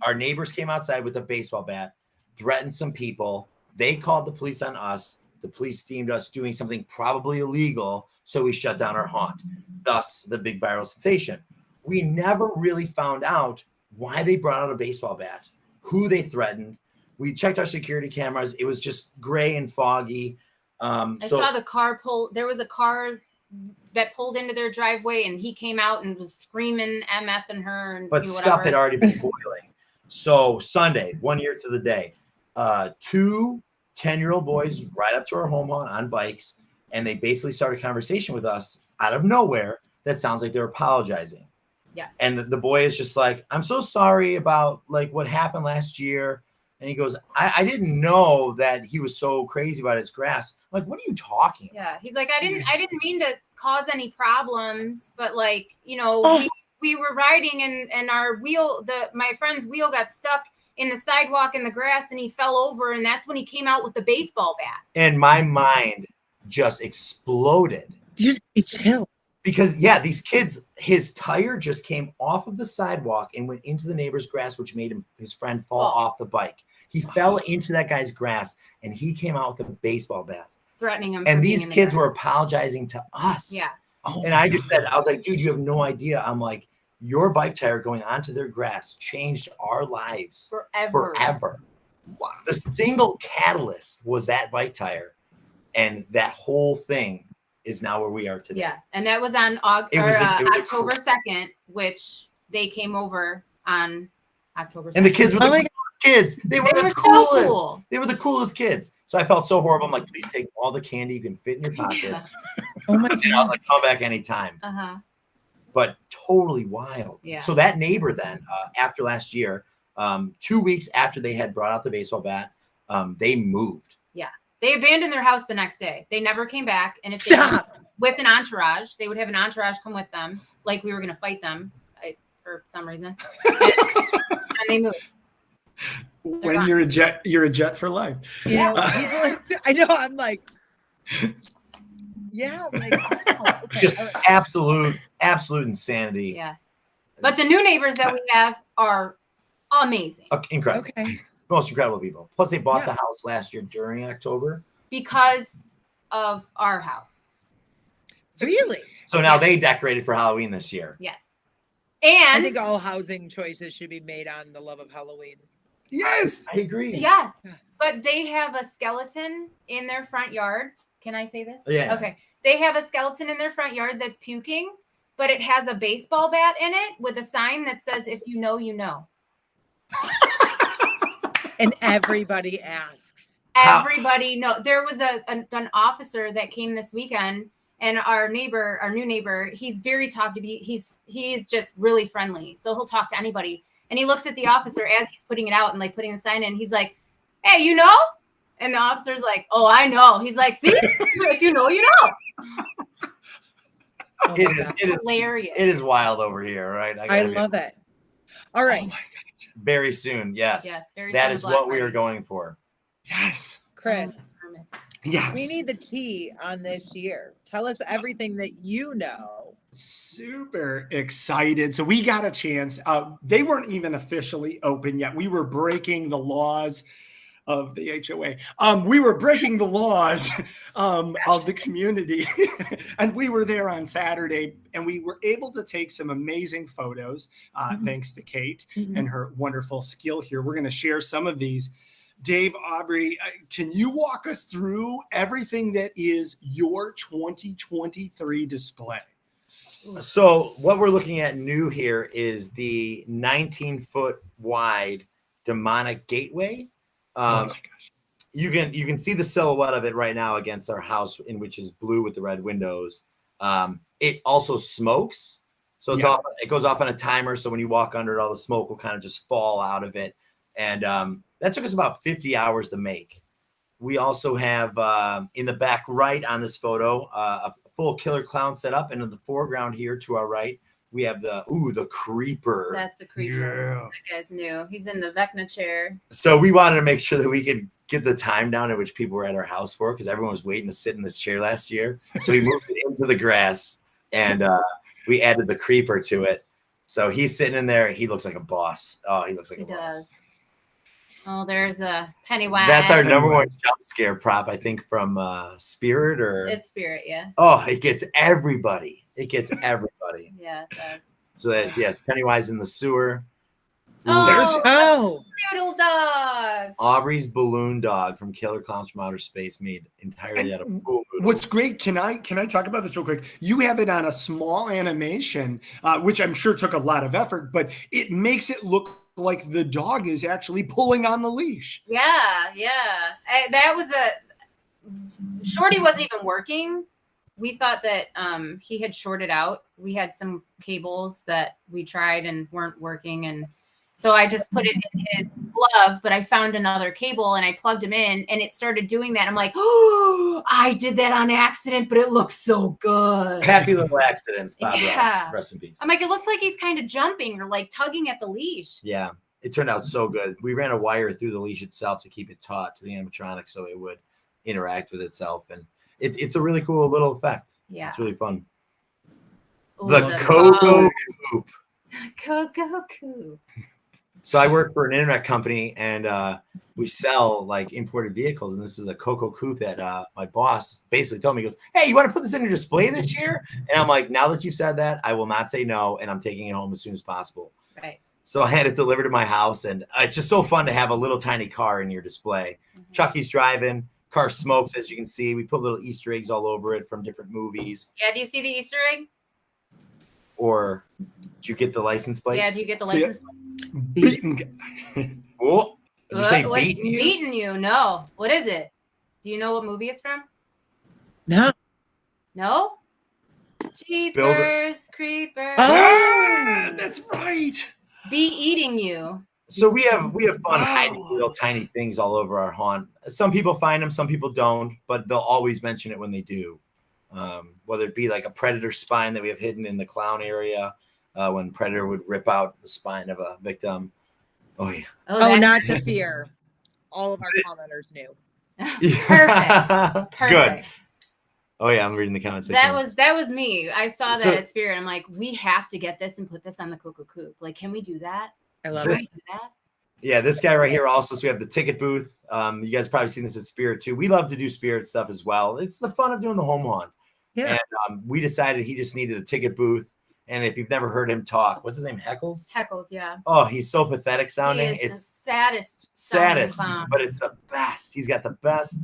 our neighbors came outside with a baseball bat, threatened some people. They called the police on us. The police deemed us doing something probably illegal, so we shut down our haunt. Thus, the big viral sensation. We never really found out why they brought out a baseball bat, who they threatened. We checked our security cameras. It was just gray and foggy. I saw the car pull. There was a car that pulled into their driveway, and he came out and was screaming MF and her. And but stuff had already been boiling. So Sunday, 1 year to the day, 2 10-year-old boys ride up to our home on bikes, and they basically started a conversation with us out of nowhere that sounds like they're apologizing. Yes. And the boy is just like, I'm so sorry about like what happened last year. And he goes, I didn't know that he was so crazy about his grass. I'm like, what are you talking about? Yeah. He's like, I didn't mean to cause any problems, but like, you know, we were riding and our wheel, my friend's wheel got stuck in the sidewalk in the grass and he fell over. And that's when he came out with the baseball bat. And my mind just exploded. Just be chill. Because, yeah, these kids, his tire just came off of the sidewalk and went into the neighbor's grass, which made his friend fall off the bike. He fell into that guy's grass, and he came out with a baseball bat. Threatening him. And these kids were apologizing to us. Yeah. And I just said, I was like, dude, you have no idea. I'm like, your bike tire going onto their grass changed our lives forever. Wow. The single catalyst was that bike tire, and that whole thing is now where we are today. Yeah, and that was on October 2nd, which they came over on October 2nd. And the kids were the coolest kids. They were the coolest. So cool. They were the coolest kids. So I felt so horrible. I'm like, please take all the candy you can fit in your pockets. Oh my God. And I'll like come back anytime. But totally wild. Yeah. So that neighbor then, after last year, 2 weeks after they had brought out the baseball bat, they moved. Yeah. They abandoned their house the next day. They never came back. And if they with an entourage, they would have an entourage come with them, like we were going to fight them for some reason. And they moved. When you're a jet for life. You know, people, I know. I'm like, yeah. I'm like, oh, okay. Just absolute insanity. Yeah. But the new neighbors that we have are amazing. Incredible. Okay. Most incredible people. Plus, they bought the house last year during October. Because of our house. Really? So now they decorated for Halloween this year. Yes. And I think all housing choices should be made on the love of Halloween. Yes. I agree. Yes. But they have a skeleton in their front yard. Can I say this? Yeah. Okay. They have a skeleton in their front yard that's puking, but it has a baseball bat in it with a sign that says, if you know, you know. And everybody asks. Everybody know. There was an officer that came this weekend, and our new neighbor, he's very talkative. He's just really friendly. So he'll talk to anybody. And he looks at the officer as he's putting it out and like putting the sign in. He's like, hey, you know? And the officer's like, oh, I know. He's like, see, if you know, you know. It is hilarious. It is wild over here, right? I love it. All right. Oh my God. Very soon. Yes. That is what we are going for. Yes. Chris. Yes. We need the tea on this year. Tell us everything that you know. Super excited. So we got a chance. They weren't even officially open yet. We were breaking the laws of the HOA. We were breaking the laws of the community. And we were there on Saturday, and we were able to take some amazing photos, thanks to Kate and her wonderful skill here. We're going to share some of these. Dave, Aubrey, can you walk us through everything that is your 2023 display? So what we're looking at new here is the 19-foot wide demonic gateway. Oh my gosh. You can see the silhouette of it right now against our house, in which is blue with the red windows. It also smokes. So it goes off on a timer. So when you walk under it, all the smoke will kind of just fall out of it. And that took us about 50 hours to make. We also have in the back right on this photo, a full killer clown set up. And in the foreground here to our right, we have the creeper. That's the creeper. Yeah. That guy's new. He's in the Vecna chair. So we wanted to make sure that we could get the time down at which people were at our house for, because everyone was waiting to sit in this chair last year. So we moved it into the grass, and we added the creeper to it. So he's sitting in there. He looks like a boss. Oh, he looks like a boss. Oh, there's a Pennywise. That's our number one Pennywise. jump scare prop, I think, from Spirit or. It's Spirit, yeah. Oh, it gets everybody. It gets everybody. Yeah, it does. So that's yes, Pennywise in the sewer. There's- Oh, Noodle dog. Aubrey's balloon dog from Killer Clowns from Outer Space, made entirely out of pool noodles. What's great, can I talk about this real quick? You have it on a small animation, which I'm sure took a lot of effort, but it makes it look like the dog is actually pulling on the leash. Yeah. That was Shorty wasn't even working. We thought that he had shorted out. We had some cables that we tried and weren't working, and so I just put it in his glove, but I found another cable and I plugged him in and it started doing that. I'm like, oh, I did that on accident, but it looks so good. Happy little accidents, Bob Yeah. Ross. Rest in peace. I'm like, it looks like he's kind of jumping or like tugging at the leash. Yeah, it turned out so good. We ran a wire through the leash itself to keep it taut to the animatronic so it would interact with itself. And it's a really cool little effect. Yeah. It's really fun. Ooh, The Coco Coop. Coco Coop. So I work for an internet company and we sell like imported vehicles. And this is a Coco Coupe that my boss basically told me, he goes, hey, you want to put this in your display this year? And I'm like, now that you've said that, I will not say no. And I'm taking it home as soon as possible. Right. So I had it delivered to my house. And it's just so fun to have a little tiny car in your display. Mhm. Chucky's driving. Car smokes, as you can see. We put little Easter eggs all over it from different movies. Yeah. Do you see the Easter egg? Or did you get the license plate? Yeah. Do you get the See license? Beaten. Oh, did you say What? beating you? Beating you? No. What is it? Do you know what movie it's from? no. No. Jeepers Creepers. Ah, that's right. Be eating you. So we have fun Wow. hiding little tiny things all over our haunt. Some people find them, some people don't, but they'll always mention it when they do. Whether it be like a predator spine that we have hidden in the clown area, when predator would rip out the spine of a victim. Oh yeah. Oh, that- not to fear. All of our commenters knew. Perfect. Good. Oh yeah, I'm reading the comments. That was me. I saw that So- at Spirit. I'm like, we have to get this and put this on the Coco Coop. Like, can we do that? I love Can it. we do that? Yeah, this guy right here also. So we have the ticket booth. You guys probably seen this at Spirit too. We love to do Spirit stuff as well. It's the fun of doing the home haunt. Yeah. And we decided he just needed a ticket booth. And if you've never heard him talk, what's his name? Heckles? Heckles, yeah. Oh, he's so pathetic sounding. He is It's the saddest. sounding saddest, clown. but it's the best. He's got the best,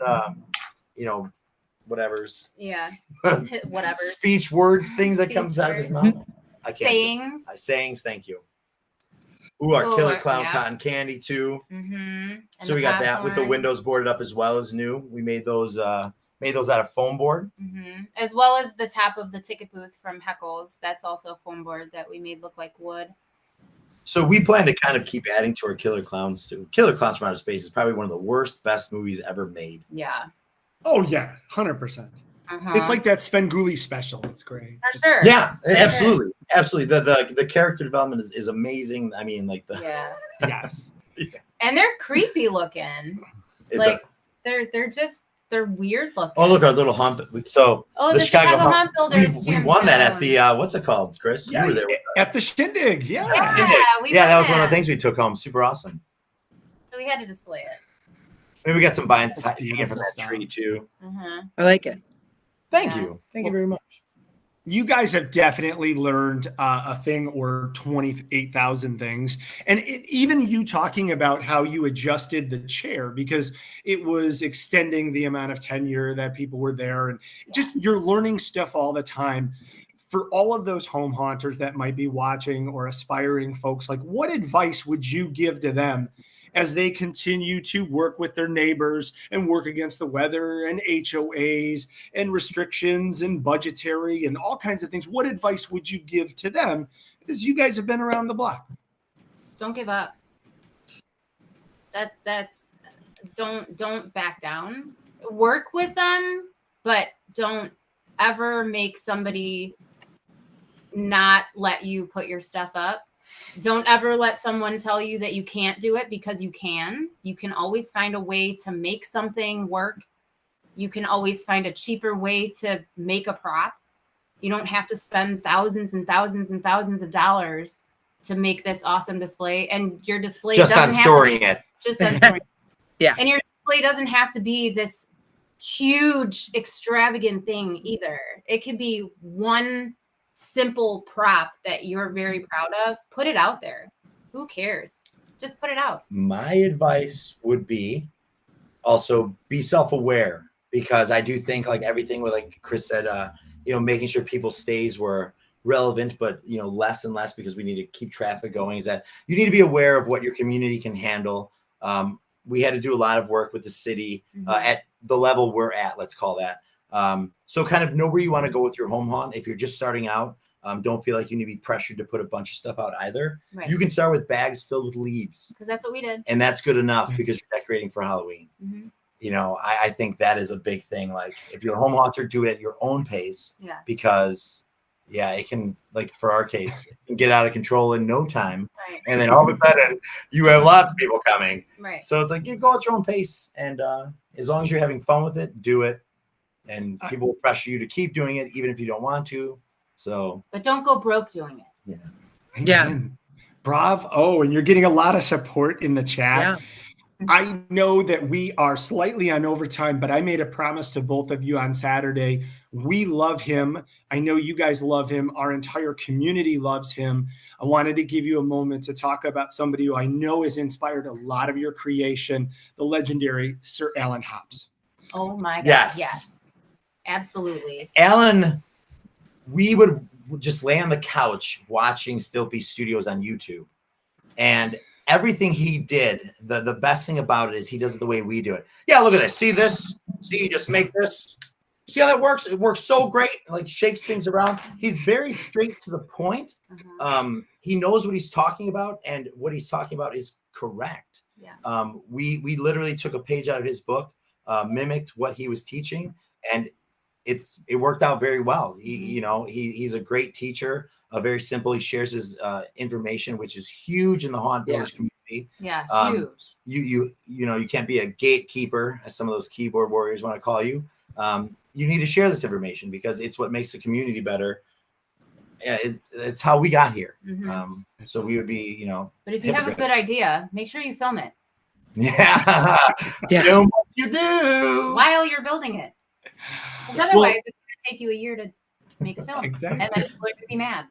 whatever's Yeah. Whatever. speech words, things that Speech comes out of his words. mouth. I can't. Sayings. Sayings. Thank you. Ooh, our Ooh, killer clown yeah. cotton candy too. Mm-hmm. So we got that with the windows boarded up as well as new. We made those out of foam board. Mm-hmm. As well as the top of the ticket booth from Heckles. That's also a foam board that we made look like wood. So we plan to kind of keep adding to our Killer Clowns too. Killer Clowns from Outer Space is probably one of the worst, best movies ever made. Yeah. Oh yeah, 100%. Uh-huh. It's like that Svengoolie special. It's great. For sure. Yeah, absolutely, absolutely. The character development is amazing. I mean, like Yeah. Yes. And they're creepy looking. it's Like they're weird looking. oh look, our little hump. So the Chicago Hump Builders. we won that at the what's it called, Chris? Yeah, You were there. at the Shindig. Yeah. Yeah, That was one of the things we took home. Super awesome. So we had to display it. Maybe we got some vines That's hanging from beautiful that stuff. tree too. Uh-huh. I like it. Thank Yeah. you. Thank you very much. You guys have definitely learned a thing or 28,000 things. And even you talking about how you adjusted the chair because it was extending the amount of tenure that people were there. And just you're learning stuff all the time. For all of those home haunters that might be watching or aspiring folks, like what advice would you give to them as they continue to work with their neighbors and work against the weather and HOAs and restrictions and budgetary and all kinds of things? What advice would you give to them? Because you guys have been around the block. Don't give up. That's don't back down. Work with them, but don't ever make somebody not let you put your stuff up. Don't ever let someone tell you that you can't do it because you can. You can always find a way to make something work. You can always find a cheaper way to make a prop. You don't have to spend thousands and thousands and thousands of dollars to make this awesome display, and your display Just doesn't on have storing to be, it. Just on storing. Yeah. And your display doesn't have to be this huge, extravagant thing either. It could be one simple prop that you're very proud of. Put it out there. Who cares? Just put it out. My advice would be also be self-aware, because I do think like everything with, like Chris said, making sure people's stays were relevant, but less and less, because we need to keep traffic going, is that you need to be aware of what your community can handle. We had to do a lot of work with the city at the level we're at, let's call that. So kind of know where you want to go with your home haunt. If you're just starting out, don't feel like you need to be pressured to put a bunch of stuff out either. Right. You can start with bags filled with leaves. Because that's what we did. And that's good enough because you're decorating for Halloween. Mm-hmm. I think that is a big thing. Like if you're a home haunter, do it at your own pace. Yeah. Because it can, like for our case, it can get out of control in no time. Right. And then all of a sudden you have lots of people coming. Right. So it's like, you go at your own pace. And as long as you're having fun with it, do it. And people will pressure you to keep doing it, even if you don't want to. So, but don't go broke doing it. Yeah. Bravo. Oh, and you're getting a lot of support in the chat. Yeah. I know that we are slightly on overtime, but I made a promise to both of you on Saturday. We love him. I know you guys love him. Our entire community loves him. I wanted to give you a moment to talk about somebody who I know has inspired a lot of your creation, the legendary Sir Alan Hobbs. Oh my God. Yes. Absolutely. Alan, we would just lay on the couch watching Stilpy Studios on YouTube. And everything he did, the best thing about it is he does it the way we do it. Yeah, look at this. See this? See, you just make this. See how that works? It works so great. Like shakes things around. He's very straight to the point. He knows what he's talking about, and what he's talking about is correct. Yeah. We literally took a page out of his book, mimicked what he was teaching, and it worked out very well. He's a great teacher. Very simple. He shares his information, which is huge in the haunt builders community. Yeah, huge. You can't be a gatekeeper, as some of those keyboard warriors want to call you. You need to share this information because it's what makes the community better. Yeah, it's how we got here. So we would be, But if you have a good idea, make sure you film it. Yeah. Film what you do while you're building it. Otherwise, it's going to take you a year to make a film. Exactly. And then people are going to be mad.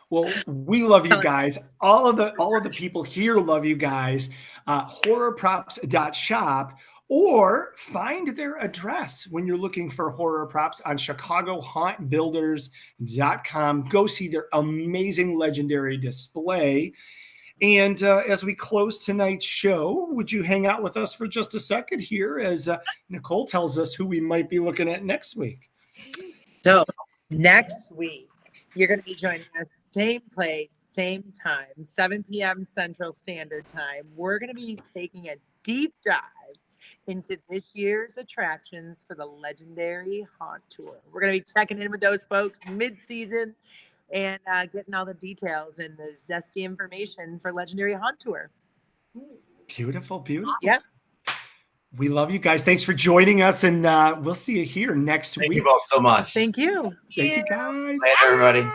Well, we love you guys. All of the people here love you guys. HorrorProps.shop, or find their address when you're looking for horror props on ChicagoHauntBuilders.com. Go see their amazing legendary display. And as we close tonight's show, would you hang out with us for just a second here as Nicole tells us who we might be looking at next week? So next week, you're going to be joining us, same place, same time, 7 p.m. Central Standard Time. We're going to be taking a deep dive into this year's attractions for the legendary Haunt Tour. We're going to be checking in with those folks mid-season and getting all the details and the zesty information for legendary Haunt Tour. Beautiful, beautiful. Yeah. We love you guys. Thanks for joining us, and we'll see you here next week. Thank you both so much. Thank you. Thank you, guys. Later, everybody.